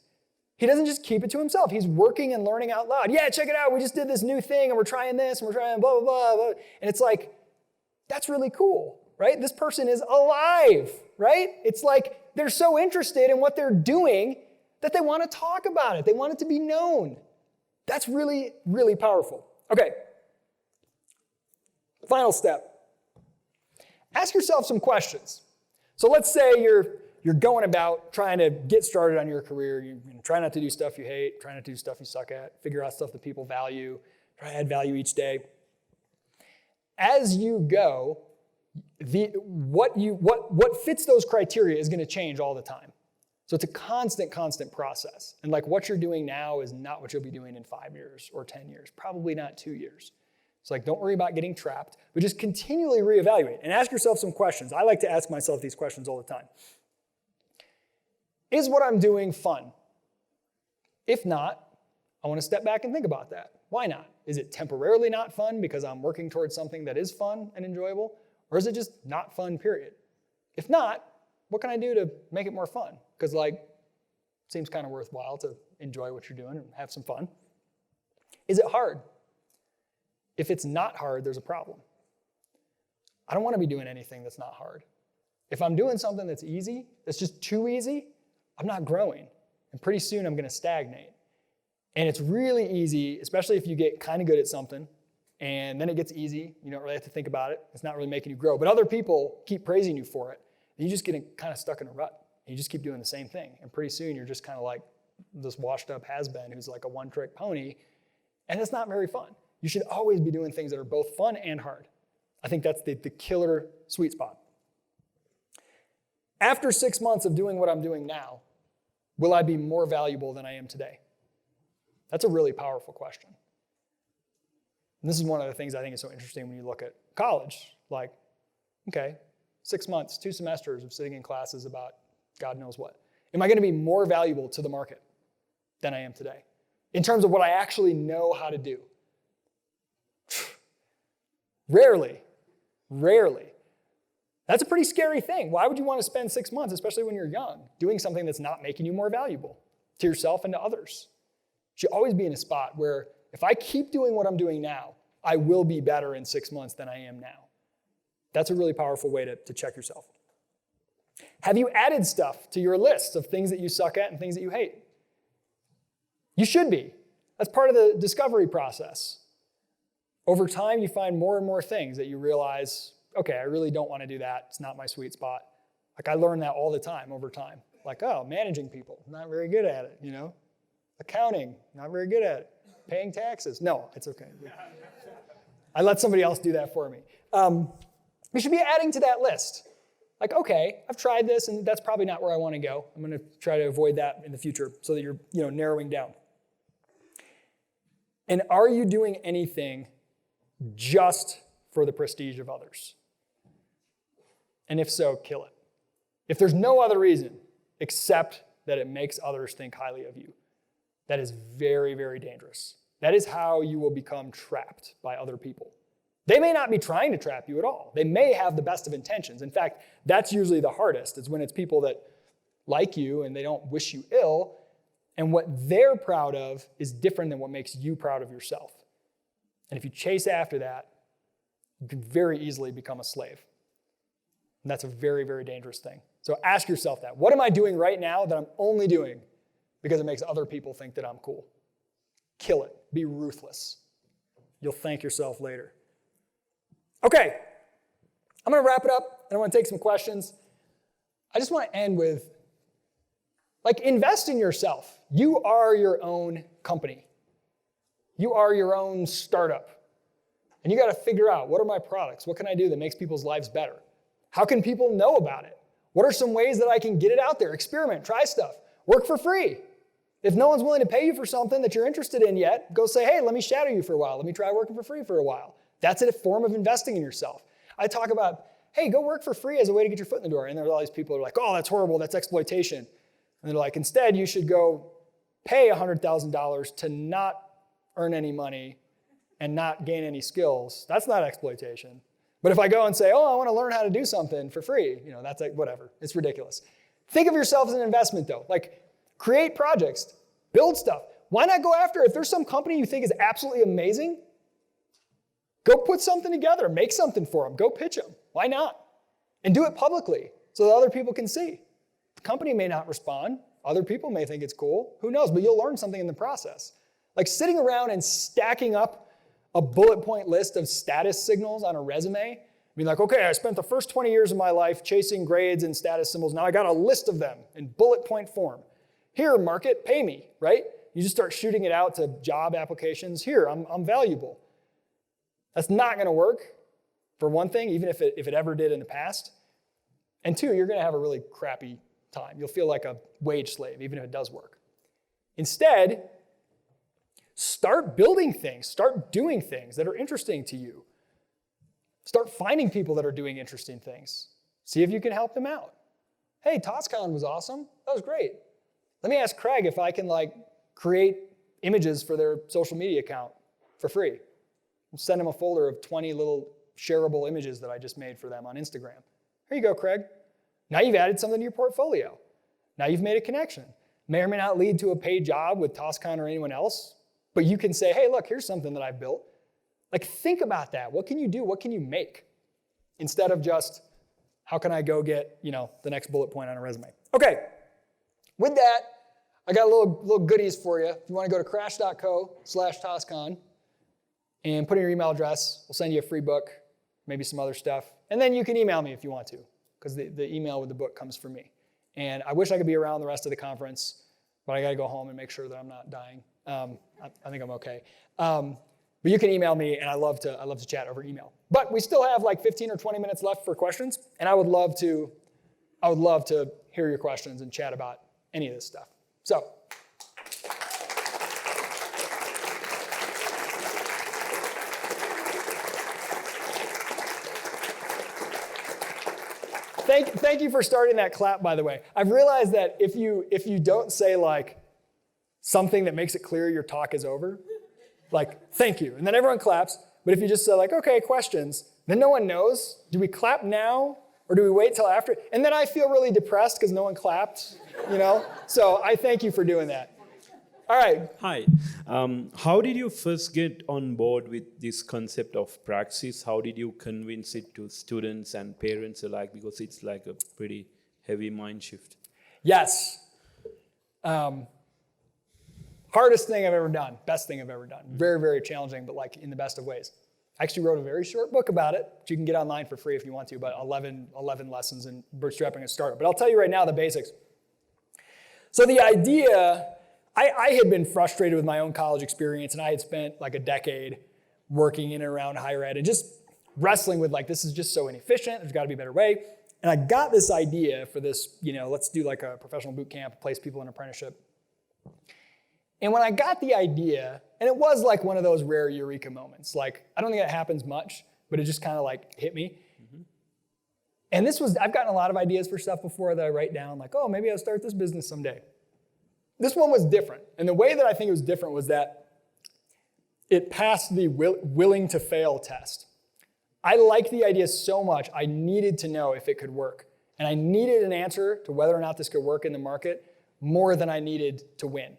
Speaker 1: He doesn't just keep it to himself. He's working and learning out loud. Yeah, check it out. We just did this new thing, and we're trying this, and we're trying blah, blah, blah, blah. And it's like, that's really cool, right? This person is alive, right? It's like they're so interested in what they're doing that they want to talk about it. They want it to be known. That's really, really powerful. Okay. Final step. Ask yourself some questions. So let's say you're going about trying to get started on your career. You try not to do stuff you hate, try not to do stuff you suck at, figure out stuff that people value, try to add value each day. As you go, what fits those criteria is going to change all the time. So it's a constant process. And like what you're doing now is not what you'll be doing in 5 years or 10 years, probably not 2 years. So like don't worry about getting trapped, but just continually reevaluate and ask yourself some questions. I like to ask myself these questions all the time. Is what I'm doing fun? If not, I want to step back and think about that. Why not? Is it temporarily not fun because I'm working towards something that is fun and enjoyable? Or is it just not fun, period? If not, what can I do to make it more fun? Because it seems kind of worthwhile to enjoy what you're doing and have some fun. Is it hard? If it's not hard, there's a problem. I don't want to be doing anything that's not hard. If I'm doing something that's easy, that's just too easy, I'm not growing. And pretty soon I'm going to stagnate. And it's really easy, especially if you get kind of good at something, and then it gets easy. You don't really have to think about it. It's not really making you grow. But other people keep praising you for it. And you just get kind of stuck in a rut. You just keep doing the same thing. And pretty soon you're just kind of like this washed up has-been who's like a one-trick pony. And it's not very fun. You should always be doing things that are both fun and hard. I think that's the killer sweet spot. After 6 months of doing what I'm doing now, will I be more valuable than I am today? That's a really powerful question. And this is one of the things I think is so interesting when you look at college. Like, okay, 6 months, 2 semesters of sitting in classes about God knows what. Am I going to be more valuable to the market than I am today? In terms of what I actually know how to do? Rarely. That's a pretty scary thing. Why would you want to spend 6 months, especially when you're young, doing something that's not making you more valuable to yourself and to others? You should always be in a spot where if I keep doing what I'm doing now, I will be better in 6 months than I am now. That's a really powerful way to check yourself. Have you added stuff to your list of things that you suck at and things that you hate? You should be. That's part of the discovery process. Over time, you find more and more things that you realize, okay, I really don't want to do that. It's not my sweet spot. Like I learn that all the time over time. Like, oh, managing people, not very good at it, Accounting, not very good at it. Paying taxes, no, it's okay. I let somebody else do that for me. We should be adding to that list. Like, okay, I've tried this, and that's probably not where I want to go. I'm going to try to avoid that in the future so that you're, narrowing down. And are you doing anything just for the prestige of others? And if so, kill it. If there's no other reason except that it makes others think highly of you, that is very, very dangerous. That is how you will become trapped by other people. They may not be trying to trap you at all. They may have the best of intentions. In fact, that's usually the hardest. It's when it's people that like you and they don't wish you ill, and what they're proud of is different than what makes you proud of yourself. And if you chase after that, you can very easily become a slave. And that's a very, very dangerous thing. So ask yourself that. What am I doing right now that I'm only doing because it makes other people think that I'm cool? Kill it. Be ruthless. You'll thank yourself later. Okay, I'm going to wrap it up, and I want to take some questions. I just want to end with, invest in yourself. You are your own company. You are your own startup. And you got to figure out, what are my products? What can I do that makes people's lives better? How can people know about it? What are some ways that I can get it out there? Experiment, try stuff, work for free. If no one's willing to pay you for something that you're interested in yet, go say, hey, let me shadow you for a while. Let me try working for free for a while. That's a form of investing in yourself. I talk about, hey, go work for free as a way to get your foot in the door. And there's all these people who are like, oh, that's horrible, that's exploitation. And they're like, instead, you should go pay $100,000 to not earn any money and not gain any skills. That's not exploitation. But if I go and say, oh, I want to learn how to do something for free, that's whatever. It's ridiculous. Think of yourself as an investment, though. Create projects, build stuff. Why not go after it? If there's some company you think is absolutely amazing, go put something together, make something for them, go pitch them. Why not? And do it publicly so that other people can see. The company may not respond. Other people may think it's cool. Who knows? But you'll learn something in the process. Sitting around and stacking up a bullet point list of status signals on a resume, okay, I spent the first 20 years of my life chasing grades and status symbols. Now I got a list of them in bullet point form. Here, market, pay me, right? You just start shooting it out to job applications. Here, I'm valuable. That's not going to work, for one thing, even if it ever did in the past. And two, you're going to have a really crappy time. You'll feel like a wage slave, even if it does work. Instead, start building things. Start doing things that are interesting to you. Start finding people that are doing interesting things. See if you can help them out. Hey, TOS-Con was awesome. That was great. Let me ask Craig if I can create images for their social media account for free. Send them a folder of 20 little shareable images that I just made for them on Instagram. Here you go, Craig. Now you've added something to your portfolio. Now you've made a connection. May or may not lead to a paid job with TOS-Con or anyone else, but you can say, hey, look, here's something that I've built. Think about that. What can you do? What can you make? Instead of just, how can I go get, the next bullet point on a resume? Okay. With that, I got a little goodies for you. If you want to go to crash.co/TOS-Con and put in your email address, we'll send you a free book, maybe some other stuff. And then you can email me if you want to, because the email with the book comes from me. And I wish I could be around the rest of the conference, but I got to go home and make sure that I'm not dying. I think I'm okay. But you can email me, and I love to chat over email. But we still have 15 or 20 minutes left for questions, and I would love to hear your questions and chat about any of this stuff. So, thank you for starting that clap, by the way. I've realized that if you don't say something that makes it clear your talk is over, thank you, and then everyone claps. But if you just say okay, questions, then no one knows. Do we clap now or do we wait till after? And then I feel really depressed because no one clapped, So I thank you for doing that. All right.
Speaker 2: Hi. How did you first get on board with this concept of Praxis? How did you convince it to students and parents alike? Because it's a pretty heavy mind shift.
Speaker 1: Yes. Hardest thing I've ever done. Best thing I've ever done. Very, very challenging, but in the best of ways. I actually wrote a very short book about it, which you can get online for free if you want to, but 11 lessons in bootstrapping a startup. But I'll tell you right now the basics. So the idea, I had been frustrated with my own college experience, and I had spent like a decade working in and around higher ed and just wrestling with like, this is just so inefficient, there's gotta be a better way. And I got this idea for this, let's do like a professional boot camp, place people in apprenticeship. And when I got the idea, and it was like one of those rare eureka moments, like I don't think that happens much, but it just kind of like hit me. Mm-hmm. And I've gotten a lot of ideas for stuff before that I write down, like, oh, maybe I'll start this business someday. This one was different. And the way that I think it was different was that it passed the willing to fail test. I liked the idea so much, I needed to know if it could work. And I needed an answer to whether or not this could work in the market more than I needed to win.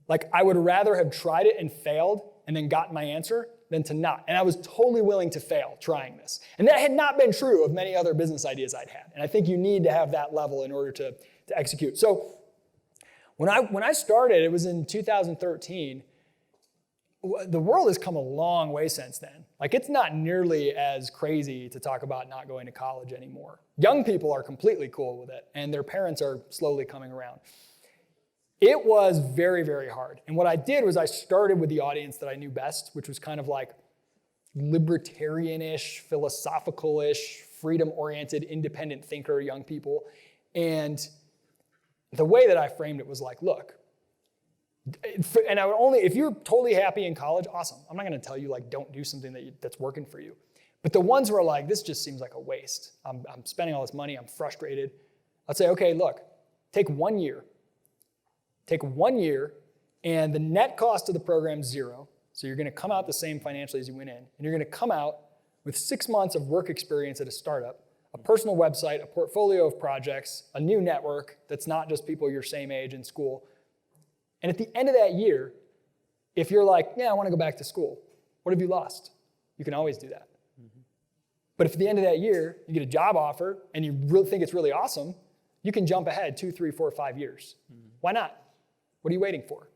Speaker 1: Like, I would rather have tried it and failed and then gotten my answer than to not. And I was totally willing to fail trying this. And that had not been true of many other business ideas I'd had. And I think you need to have that level in order to execute. So when I started, it was in 2013, the world has come a long way since then. Like, it's not nearly as crazy to talk about not going to college anymore. Young people are completely cool with it, and their parents are slowly coming around. It was very, very hard. And what I did was I started with the audience that I knew best, which was kind of like libertarian-ish, philosophical-ish, freedom-oriented, independent thinker, young people. And the way that I framed it was like, look, and I would only, if you're totally happy in college, awesome. I'm not going to tell you, like, don't do something that's working for you. But the ones who are like, this just seems like a waste. I'm spending all this money. I'm frustrated. I'd say, okay, look, take 1 year. Take 1 year, and the net cost of the program is zero. So you're going to come out the same financially as you went in. And you're going to come out with 6 months of work experience at a startup, a personal website, a portfolio of projects, a new network that's not just people your same age in school. And at the end of that year, if you're like, yeah, I want to go back to school, what have you lost? You can always do that. Mm-hmm. But if at the end of that year, you get a job offer and you really think it's really awesome, you can jump ahead 2, 3, 4, 5 years. Mm-hmm. Why not? What are you waiting for?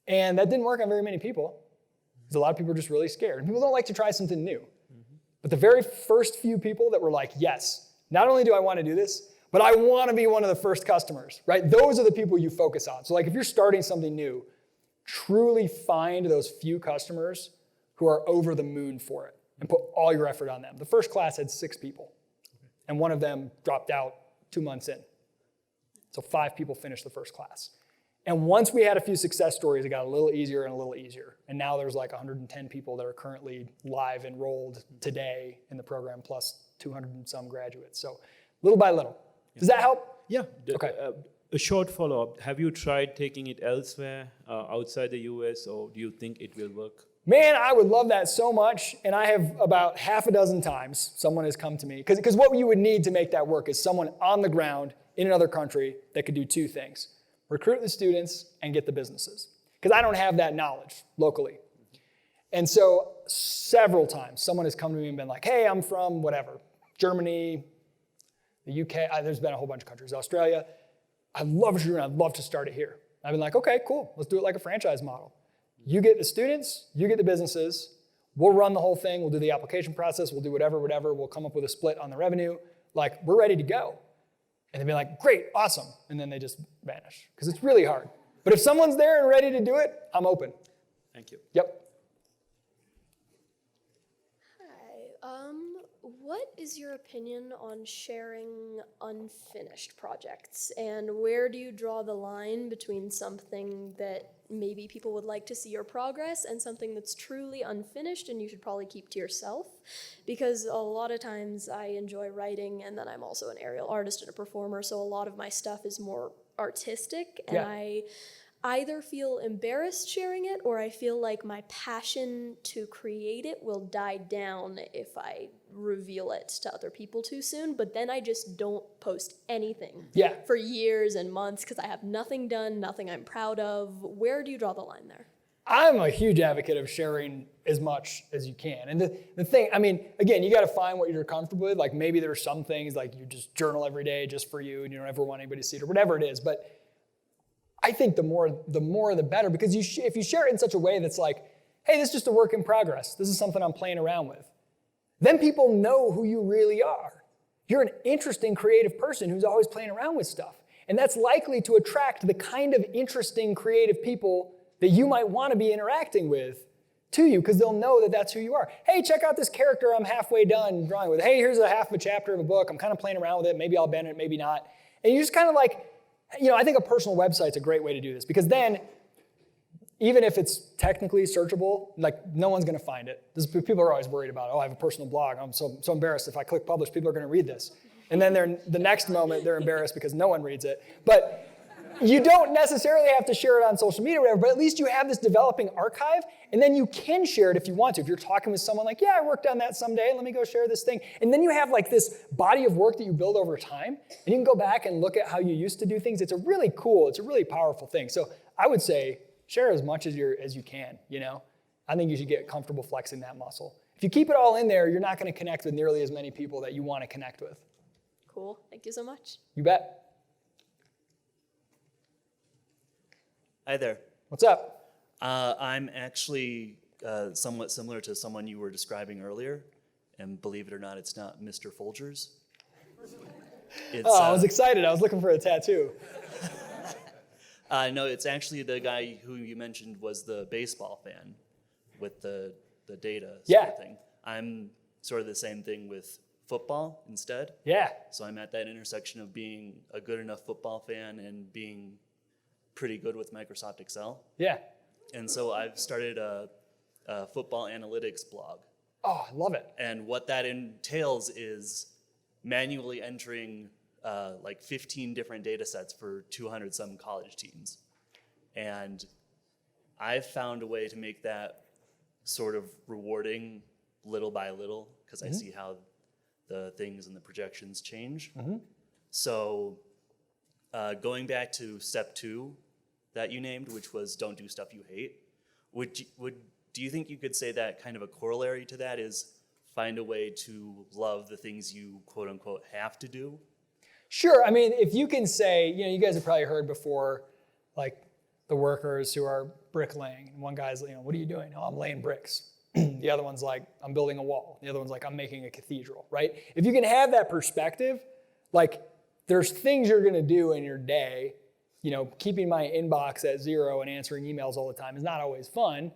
Speaker 1: And that didn't work on very many people, because a lot of people are just really scared. And people don't like to try something new. Mm-hmm. But the very first few people that were like, yes, not only do I want to do this, but I want to be one of the first customers, right? Those are the people you focus on. So like if you're starting something new, truly find those few customers who are over the moon for it and put all your effort on them. The first class had 6 people, and one of them dropped out 2 months in. So 5 people finished the first class. And once we had a few success stories, it got a little easier and a little easier. And now there's like 110 people that are currently live enrolled today in the program, plus 200 and some graduates. So little by little. Does that help?
Speaker 2: Yeah.
Speaker 1: Okay.
Speaker 2: A short follow-up. Have you tried taking it elsewhere, outside the US, or do you think it will work?
Speaker 1: Man, I would love that so much. And I have about half a dozen times someone has come to me. Because what you would need to make that work is someone on the ground in another country that could do 2 things. Recruit the students and get the businesses. Because I don't have that knowledge locally. And so several times someone has come to me and been like, hey, I'm from whatever, Germany, the UK, there's been a whole bunch of countries, Australia. I love what you're doing. I'd love to start it here. I've been like, okay, cool. Let's do it like a franchise model. You get the students, you get the businesses. We'll run the whole thing. We'll do the application process. We'll do whatever. We'll come up with a split on the revenue. Like, we're ready to go. And they'd be like, great, awesome. And then they just vanish because it's really hard. But if someone's there and ready to do it, I'm open.
Speaker 2: Thank you.
Speaker 1: Yep.
Speaker 3: Hi. What is your opinion on sharing unfinished projects? And where do you draw the line between something that maybe people would like to see your progress and something that's truly unfinished and you should probably keep to yourself? Because a lot of times I enjoy writing, and then I'm also an aerial artist and a performer, so a lot of my stuff is more artistic, and I either feel embarrassed sharing it, or I feel like my passion to create it will die down if I reveal it to other people too soon. But then I just don't post anything for years and months because I have nothing done, nothing I'm proud of. Where do you draw the line there?
Speaker 1: I'm a huge advocate of sharing as much as you can. And the thing, I mean, again, you got to find what you're comfortable with. Like maybe there are some things like you just journal every day just for you and you don't ever want anybody to see it or whatever it is. But I think the more the better, because if you share it in such a way that's like, hey, this is just a work in progress. This is something I'm playing around with. Then people know who you really are. You're an interesting, creative person who's always playing around with stuff. And that's likely to attract the kind of interesting, creative people that you might want to be interacting with to you, because they'll know that that's who you are. Hey, check out this character I'm halfway done drawing with. Hey, here's a half of a chapter of a book. I'm kind of playing around with it. Maybe I'll bend it, maybe not. And you just kind of like, I think a personal website's a great way to do this, because then, even if it's technically searchable, like no one's going to find it. People are always worried about, I have a personal blog. I'm so embarrassed if I click publish, people are going to read this. And then the next moment they're embarrassed because no one reads it. But you don't necessarily have to share it on social media or whatever, but at least you have this developing archive, and then you can share it if you want to. If you're talking with someone like, I worked on that someday, let me go share this thing. And then you have like this body of work that you build over time, and you can go back and look at how you used to do things. It's a really powerful thing. So I would say, share as much as you can, I think you should get comfortable flexing that muscle. If you keep it all in there, you're not going to connect with nearly as many people that you want to connect with.
Speaker 3: Cool. Thank you so much.
Speaker 1: You bet.
Speaker 4: Hi there.
Speaker 1: What's up?
Speaker 4: I'm actually somewhat similar to someone you were describing earlier, and believe it or not, it's not Mr. Folgers.
Speaker 1: I was excited. I was looking for a tattoo.
Speaker 4: No, it's actually the guy who you mentioned was the baseball fan with the data sort of thing. I'm sort of the same thing with football instead.
Speaker 1: Yeah.
Speaker 4: So I'm at that intersection of being a good enough football fan and being pretty good with Microsoft Excel.
Speaker 1: Yeah.
Speaker 4: And so I've started a football analytics blog.
Speaker 1: Oh, I love it.
Speaker 4: And what that entails is manually entering like 15 different data sets for 200 some college teams. And I've found a way to make that sort of rewarding little by little, because I see how the things and the projections change. So going back to step 2 that you named, which was don't do stuff you hate, do you think you could say that kind of a corollary to that is find a way to love the things you quote unquote have to do?
Speaker 1: Sure. I mean, if you can say, you guys have probably heard before, like the workers who are bricklaying. And one guy's, what are you doing? Oh, I'm laying bricks. The other one's like, I'm building a wall. The other one's like, I'm making a cathedral, right? If you can have that perspective, like there's things you're going to do in your day, keeping my inbox at 0 and answering emails all the time is not always fun.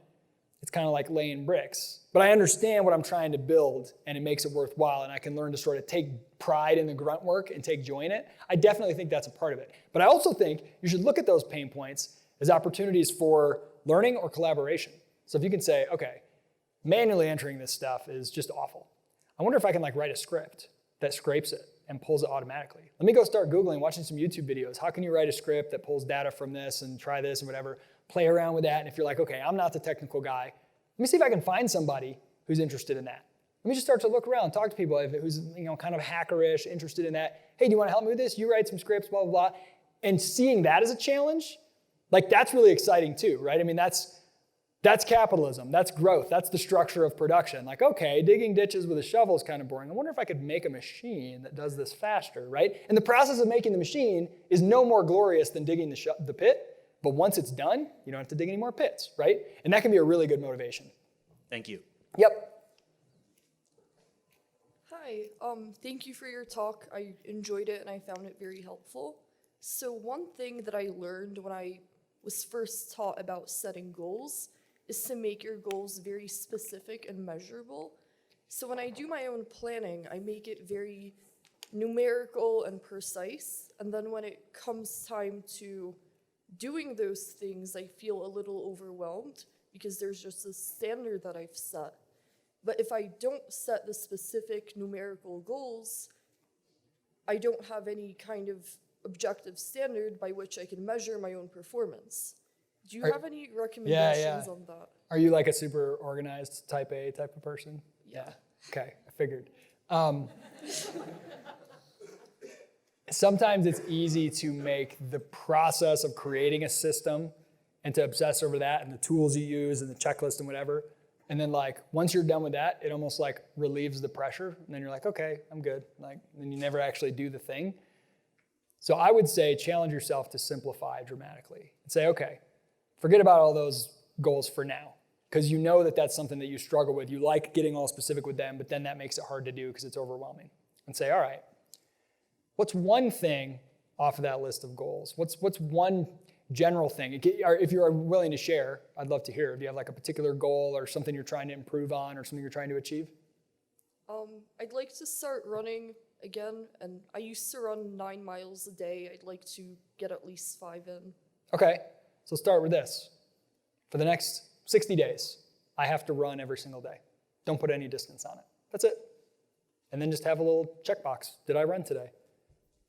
Speaker 1: It's kind of like laying bricks. But I understand what I'm trying to build, and it makes it worthwhile, and I can learn to sort of take pride in the grunt work and take joy in it. I definitely think that's a part of it. But I also think you should look at those pain points as opportunities for learning or collaboration. So if you can say, okay, manually entering this stuff is just awful. I wonder if I can write a script that scrapes it and pulls it automatically. Let me go start Googling, watching some YouTube videos. How can you write a script that pulls data from this and try this and whatever? Play around with that. And if you're like, okay, I'm not the technical guy, let me see if I can find somebody who's interested in that. Let me just start to look around, talk to people who's kind of hackerish, interested in that. Hey, do you want to help me with this? You write some scripts, blah, blah, blah. And seeing that as a challenge, that's really exciting too, right? I mean, that's capitalism, that's growth, that's the structure of production. Okay, digging ditches with a shovel is kind of boring. I wonder if I could make a machine that does this faster, right? And the process of making the machine is no more glorious than digging the pit, but once it's done, you don't have to dig any more pits, right? And that can be a really good motivation.
Speaker 4: Thank you.
Speaker 1: Yep.
Speaker 5: Hi, thank you for your talk. I enjoyed it and I found it very helpful. So one thing that I learned when I was first taught about setting goals is to make your goals very specific and measurable. So when I do my own planning, I make it very numerical and precise. And then when it comes time to doing those things, I feel a little overwhelmed because there's just a standard that I've set. But if I don't set the specific numerical goals, I don't have any kind of objective standard by which I can measure my own performance. Do you have any recommendations on that?
Speaker 1: Are you a super organized type A type of person? Yeah. Okay, I figured. Sometimes it's easy to make the process of creating a system and to obsess over that and the tools you use and the checklist and whatever. And then once you're done with that, it almost relieves the pressure. And then you're like, okay, I'm good. Then you never actually do the thing. So I would say challenge yourself to simplify dramatically and say, okay, forget about all those goals for now. Because you know that that's something that you struggle with. You like getting all specific with them, but then that makes it hard to do because it's overwhelming. And say, all right, what's one thing off of that list of goals? What's one general thing? If you're willing to share, I'd love to hear. Do you have like a particular goal or something you're trying to improve on or something you're trying to achieve?
Speaker 5: I'd like to start running again, and I used to run 9 miles a day. I'd like to get at least 5 in.
Speaker 1: Okay, so start with this. For the next 60 days, I have to run every single day. Don't put any distance on it. That's it. And then just have a little checkbox. Did I run today?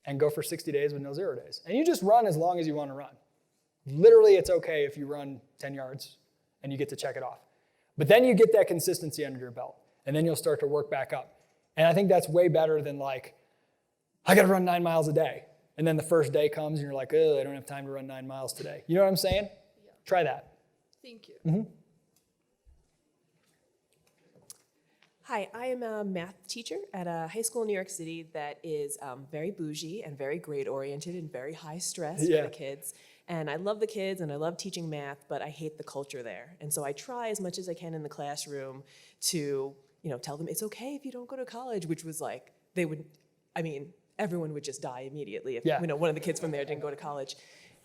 Speaker 1: And go for 60 days with no 0 days. And you just run as long as you want to run. Literally, it's okay if you run 10 yards and you get to check it off. But then you get that consistency under your belt, and then you'll start to work back up. And I think that's way better than like, I got to run 9 miles a day. And then the first day comes and you're like, oh, I don't have time to run 9 miles today. You know what I'm saying?
Speaker 5: Yeah.
Speaker 1: Try that.
Speaker 5: Thank you.
Speaker 1: Mm-hmm.
Speaker 6: Hi, I am a math teacher at a high school in New York City that is very bougie and very grade-oriented and very high stress for the kids. And I love the kids and I love teaching math, but I hate the culture there. And so I try as much as I can in the classroom to, tell them it's okay if you don't go to college, which was like, everyone would just die immediately if one of the kids from there didn't go to college.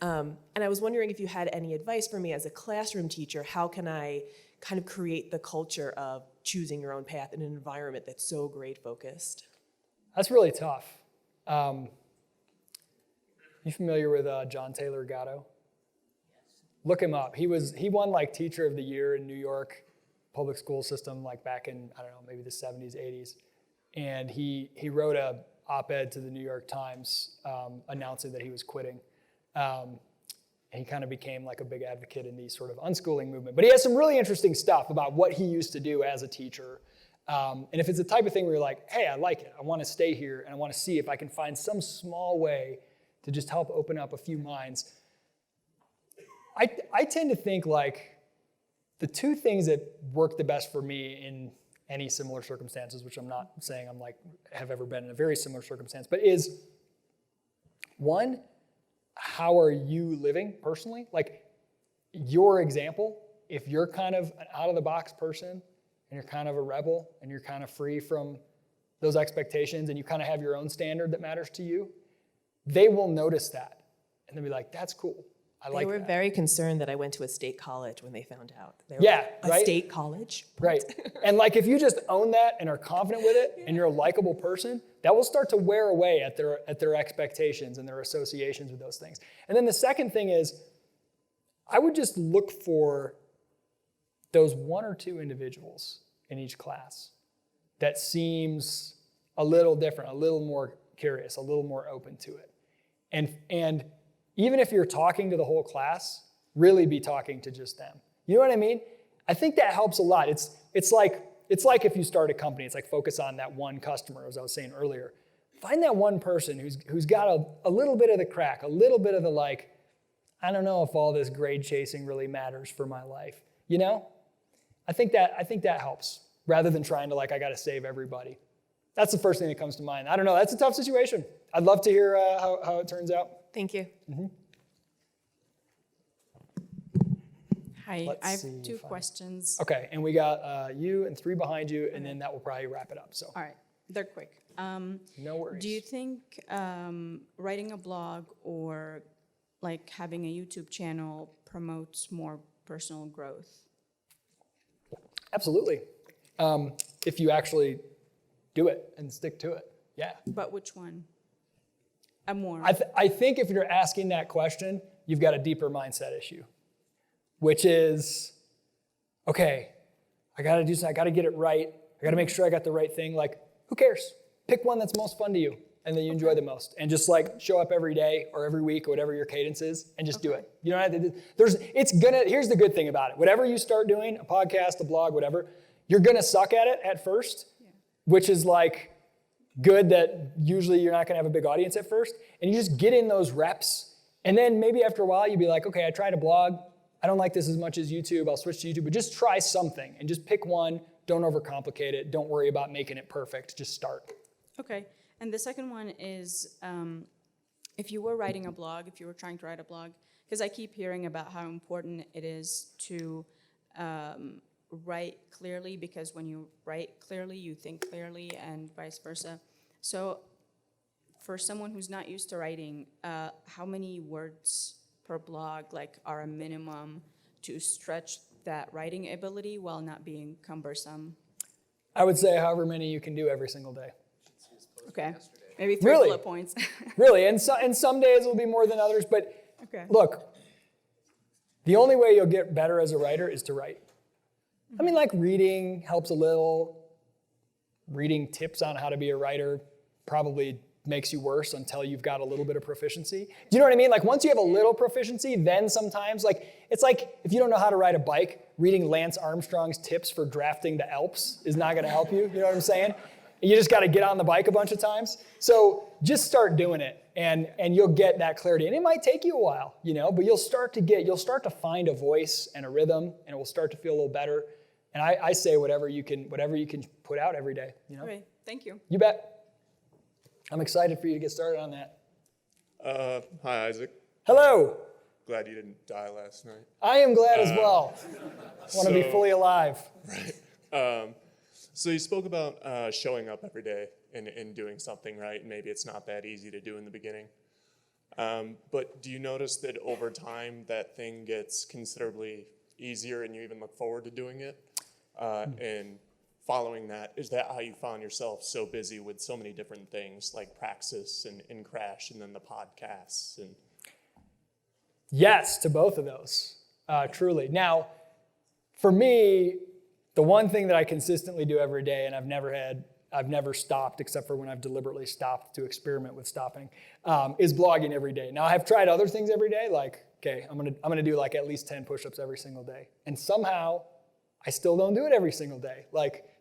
Speaker 6: And I was wondering if you had any advice for me as a classroom teacher. How can I kind of create the culture of choosing your own path in an environment that's so grade focused?
Speaker 1: That's really tough. You familiar with John Taylor Gatto? Look him up. He won like Teacher of the Year in New York public school system like back in, I don't know, maybe the 70s, 80s. And he wrote a op-ed to the New York Times announcing that he was quitting. And he kind of became like a big advocate in the sort of unschooling movement. But he has some really interesting stuff about what he used to do as a teacher. And if it's the type of thing where you're like, hey, I like it, I want to stay here, and I want to see if I can find some small way to just help open up a few minds. I tend to think like the two things that work the best for me in any similar circumstances, which I'm not saying I'm like, have ever been in a very similar circumstance, but is one, how are you living personally? Like your example, if you're kind of an out-of-the-box person and you're kind of a rebel and you're kind of free from those expectations and you kind of have your own standard that matters to you, they will notice that. And they'll be like, that's cool. I like that.
Speaker 6: They were very concerned that I went to a state college when they found out. They were
Speaker 1: right?
Speaker 6: A state college?
Speaker 1: Right. And like if you just own that and are confident with it and you're a likable person, that will start to wear away at their expectations and their associations with those things. And then the second thing is, I would just look for those 1 or 2 individuals in each class that seems a little different, a little more curious, a little more open to it. And even if you're talking to the whole class, really be talking to just them. You know what I mean? I think that helps a lot. It's like if you start a company, it's like focus on that one customer, as I was saying earlier. Find that one person who's got a little bit of the crack, a little bit of the like, I don't know if all this grade chasing really matters for my life. You know? I think that helps rather than trying to like, I got to save everybody. That's the first thing that comes to mind. I don't know. That's a tough situation. I'd love to hear how it turns out.
Speaker 6: Thank you.
Speaker 1: Mm-hmm.
Speaker 7: Hi,
Speaker 1: Let's
Speaker 7: I have
Speaker 1: see
Speaker 7: two
Speaker 1: if
Speaker 7: questions.
Speaker 1: Okay, and we got you and 3 behind you, and then that will probably wrap it up. So
Speaker 7: All right, they're quick.
Speaker 1: no worries.
Speaker 7: Do you think writing a blog or like having a YouTube channel promotes more personal growth?
Speaker 1: Absolutely. If you actually do it and stick to it, yeah.
Speaker 7: But which one? More.
Speaker 1: I think if you're asking that question, you've got a deeper mindset issue, which is, okay, I got to do something. I got to get it right. I got to make sure I got the right thing. Like, who cares? Pick one that's most fun to you and that you enjoy the most, and just like show up every day or every week or whatever your cadence is, and just do it. You don't have to. Here's the good thing about it. Whatever you start doing, a podcast, a blog, whatever, you're gonna suck at it at first, which is like good that usually you're not gonna have a big audience at first, and you just get in those reps, and then maybe after a while you'll be like, okay, I tried a blog. I don't like this as much as YouTube. I'll switch to YouTube, but just try something and just pick one. Don't overcomplicate it. Don't worry about making it perfect. Just start.
Speaker 7: Okay, and the second one is if you were writing a blog, if you were trying to write a blog, because I keep hearing about how important it is to write clearly, because when you write clearly, you think clearly, and vice versa. So for someone who's not used to writing, how many words per blog are a minimum to stretch that writing ability while not being cumbersome?
Speaker 1: I would say however many you can do every single day.
Speaker 7: Okay, maybe 3
Speaker 1: Really?
Speaker 7: bullet points.
Speaker 1: Really, and some days will be more than others, but
Speaker 7: Okay.
Speaker 1: look, the only way you'll get better as a writer is to write. I mean, reading helps a little. Reading tips on how to be a writer probably makes you worse until you've got a little bit of proficiency. Do you know what I mean? Once you have a little proficiency, then sometimes, it's like if you don't know how to ride a bike, reading Lance Armstrong's tips for drafting the Alps is not gonna help you, you know what I'm saying? You just gotta get on the bike a bunch of times. So just start doing it and you'll get that clarity. And it might take you a while, but you'll start to find a voice and a rhythm, and it will start to feel a little better. And I say whatever you can put out every day,
Speaker 7: Great, thank you.
Speaker 1: You bet. I'm excited for you to get started on that.
Speaker 8: Hi, Isaac.
Speaker 1: Hello.
Speaker 8: Glad you didn't die last night.
Speaker 1: I am glad as well. Want to be fully alive.
Speaker 8: Right. So you spoke about showing up every day and doing something, right? And maybe it's not that easy to do in the beginning. But do you notice that over time that thing gets considerably easier and you even look forward to doing it? And following that, is that how you found yourself so busy with so many different things like Praxis and Crash and then the podcasts? And
Speaker 1: Yes, to both of those, truly. Now, for me, the one thing that I consistently do every day, and I've never stopped except for when I've deliberately stopped to experiment with stopping, is blogging every day. Now, I've tried other things every day, I'm gonna do at least 10 push-ups every single day. And somehow, I still don't do it every single day.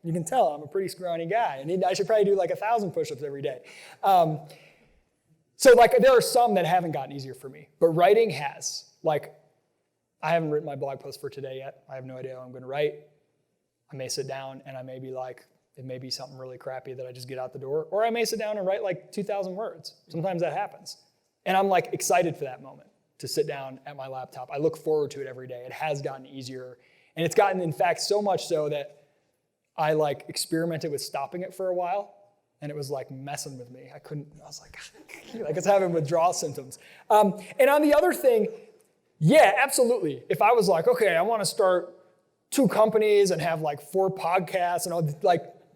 Speaker 1: You can tell I'm a pretty scrawny guy. I should probably do 1,000 push-ups every day. So there are some that haven't gotten easier for me, but writing has. I haven't written my blog post for today yet. I have no idea what I'm gonna write. I may sit down and I may be it may be something really crappy that I just get out the door, or I may sit down and write 2,000 words. Sometimes that happens. And I'm excited for that moment to sit down at my laptop. I look forward to it every day. It has gotten easier. And it's gotten, in fact, so much so that I experimented with stopping it for a while, and it was messing with me. I was it's having withdrawal symptoms. And on the other thing, yeah, absolutely. If I was okay, I want to start 2 companies and have 4 podcasts and all,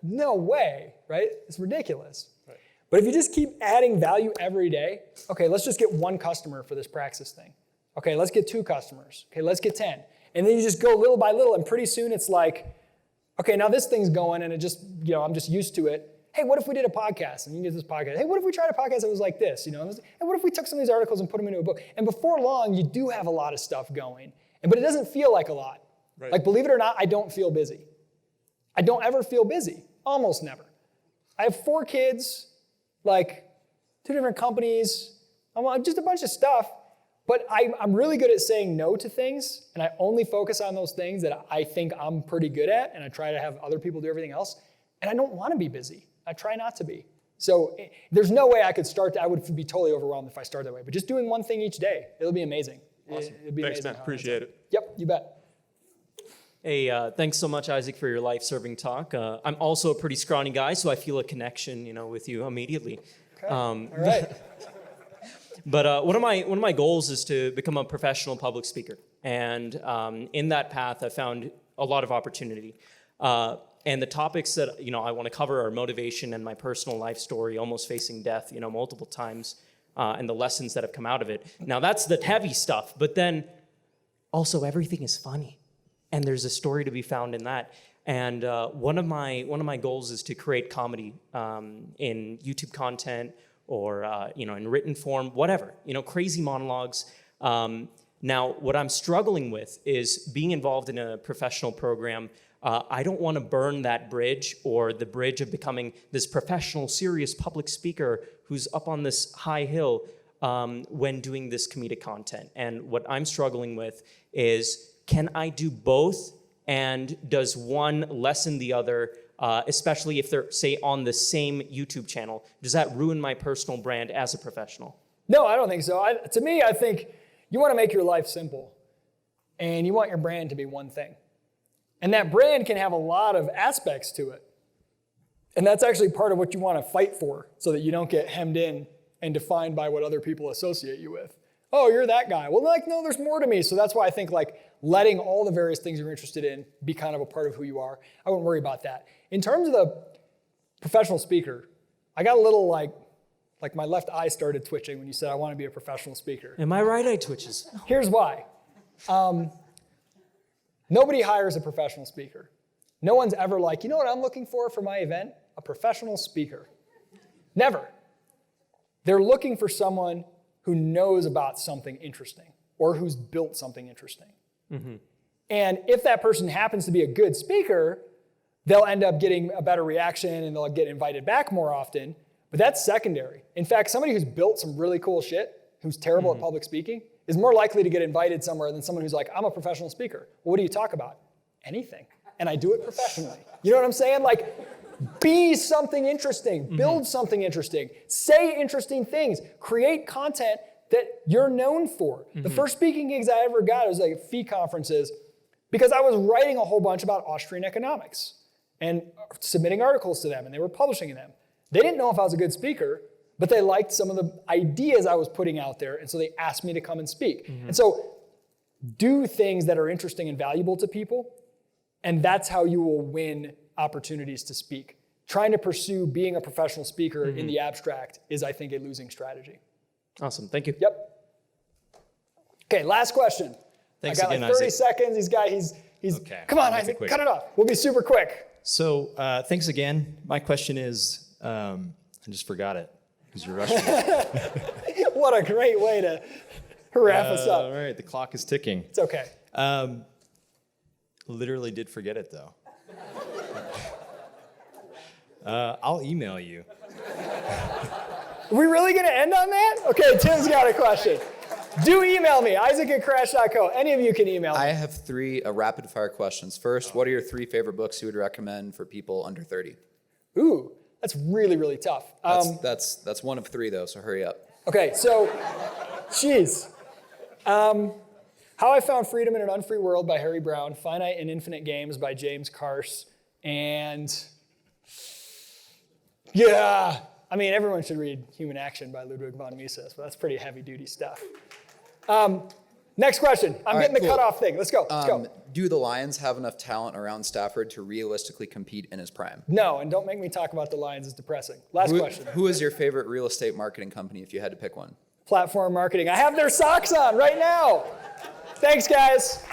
Speaker 1: no way, right? It's ridiculous. Right. But if you just keep adding value every day, okay, let's just get 1 customer for this Praxis thing. Okay, let's get 2 customers. Okay, let's get 10. And then you just go little by little, and pretty soon it's okay, now this thing's going, and it just, I'm just used to it. Hey, what if we did a podcast, and you get this podcast? Hey, what if we tried a podcast that was like this, And what if we took some of these articles and put them into a book? And before long, you do have a lot of stuff going, but it doesn't feel like a lot.
Speaker 8: Right.
Speaker 1: Believe it or not, I don't feel busy. I don't ever feel busy, almost never. I have 4 kids, 2 different companies, just a bunch of stuff. But I'm really good at saying no to things, and I only focus on those things that I think I'm pretty good at, and I try to have other people do everything else. And I don't want to be busy. I try not to be. So there's no way I would be totally overwhelmed if I started that way. But just doing 1 thing each day, it'll be amazing.
Speaker 8: Awesome.
Speaker 1: It'll be
Speaker 8: Thanks,
Speaker 1: amazing.
Speaker 8: man. Appreciate it.
Speaker 1: Yep, you bet.
Speaker 9: Hey, thanks so much, Isaac, for your life-serving talk. I'm also a pretty scrawny guy, so I feel a connection, with you immediately.
Speaker 1: Okay. All right.
Speaker 9: But one of my goals is to become a professional public speaker, and in that path, I found a lot of opportunity. And the topics that I want to cover are motivation and my personal life story, almost facing death, multiple times, and the lessons that have come out of it. Now that's the heavy stuff, but then also everything is funny, and there's a story to be found in that. And one of my goals is to create comedy in YouTube content, or in written form, whatever, crazy monologues. Now, what I'm struggling with is being involved in a professional program. I don't want to burn that bridge, or the bridge of becoming this professional, serious public speaker who's up on this high hill when doing this comedic content. And what I'm struggling with is, can I do both? And does one lessen the other? Especially if they're, say, on the same YouTube channel. Does that ruin my personal brand as a professional?
Speaker 1: No, I don't think so. To me, I think you want to make your life simple, and you want your brand to be 1 thing. And that brand can have a lot of aspects to it. And that's actually part of what you want to fight for, so that you don't get hemmed in and defined by what other people associate you with. Oh, you're that guy. Well, like, no, there's more to me. So that's why I think like letting all the various things you're interested in be kind of a part of who you are. I wouldn't worry about that. In terms of the professional speaker, I got a little like my left eye started twitching when you said I want to be a professional speaker.
Speaker 9: And my right eye twitches.
Speaker 1: Here's why. Nobody hires a professional speaker. No one's ever like, you know what I'm looking for my event? A professional speaker. Never. They're looking for someone who knows about something interesting or who's built something interesting. Mm-hmm. And if that person happens to be a good speaker, they'll end up getting a better reaction and they'll get invited back more often. But that's secondary. In fact, somebody who's built some really cool shit, who's terrible at public speaking, is more likely to get invited somewhere than someone who's like, I'm a professional speaker. Well, what do you talk about? Anything. And I do it professionally. You know what I'm saying? Like, be something interesting. Build something interesting. Say interesting things. Create content that you're known for. The first speaking gigs I ever got was like fee conferences because I was writing a whole bunch about Austrian economics and submitting articles to them, and they were publishing them. They didn't know if I was a good speaker, but they liked some of the ideas I was putting out there, and so they asked me to come and speak. And so do things that are interesting and valuable to people, and that's how you will win opportunities to speak. Trying to pursue being a professional speaker in the abstract is, I think, a losing strategy.
Speaker 9: Awesome, thank you.
Speaker 1: Yep. Okay, last question.
Speaker 10: Thanks
Speaker 1: I got
Speaker 10: again,
Speaker 1: like 30
Speaker 10: Isaac.
Speaker 1: seconds. He's
Speaker 10: Okay,
Speaker 1: come on,
Speaker 10: I'll make it
Speaker 1: Isaac,
Speaker 10: quick.
Speaker 1: cut it off. We'll be super quick.
Speaker 10: So thanks again. My question is, I just forgot it because you're rushing.
Speaker 1: What a great way to wrap us
Speaker 10: All
Speaker 1: up.
Speaker 10: right, the clock is ticking.
Speaker 1: It's okay.
Speaker 10: Literally did forget it though. I'll email you.
Speaker 1: Are we really going to end on that? Okay, Tim's got a question. Do email me, Isaac@crash.co. Any of you can email me.
Speaker 11: I have three rapid fire questions. First, what are your three favorite books you would recommend for people under 30?
Speaker 1: Ooh, that's really, really tough.
Speaker 11: That's one of three though, so hurry up.
Speaker 1: Okay, so, geez. How I Found Freedom in an Unfree World by Harry Brown, Finite and Infinite Games by James Carse, and yeah, I mean, everyone should read Human Action by Ludwig von Mises, but that's pretty heavy-duty stuff. Next question. I'm getting the cutoff thing. Let's go.
Speaker 11: Do the Lions have enough talent around Stafford to realistically compete in his prime?
Speaker 1: No, and don't make me talk about the Lions. It's depressing. Last question.
Speaker 11: Who is your favorite real estate marketing company if you had to pick one?
Speaker 1: Platform marketing. I have their socks on right now. Thanks, guys.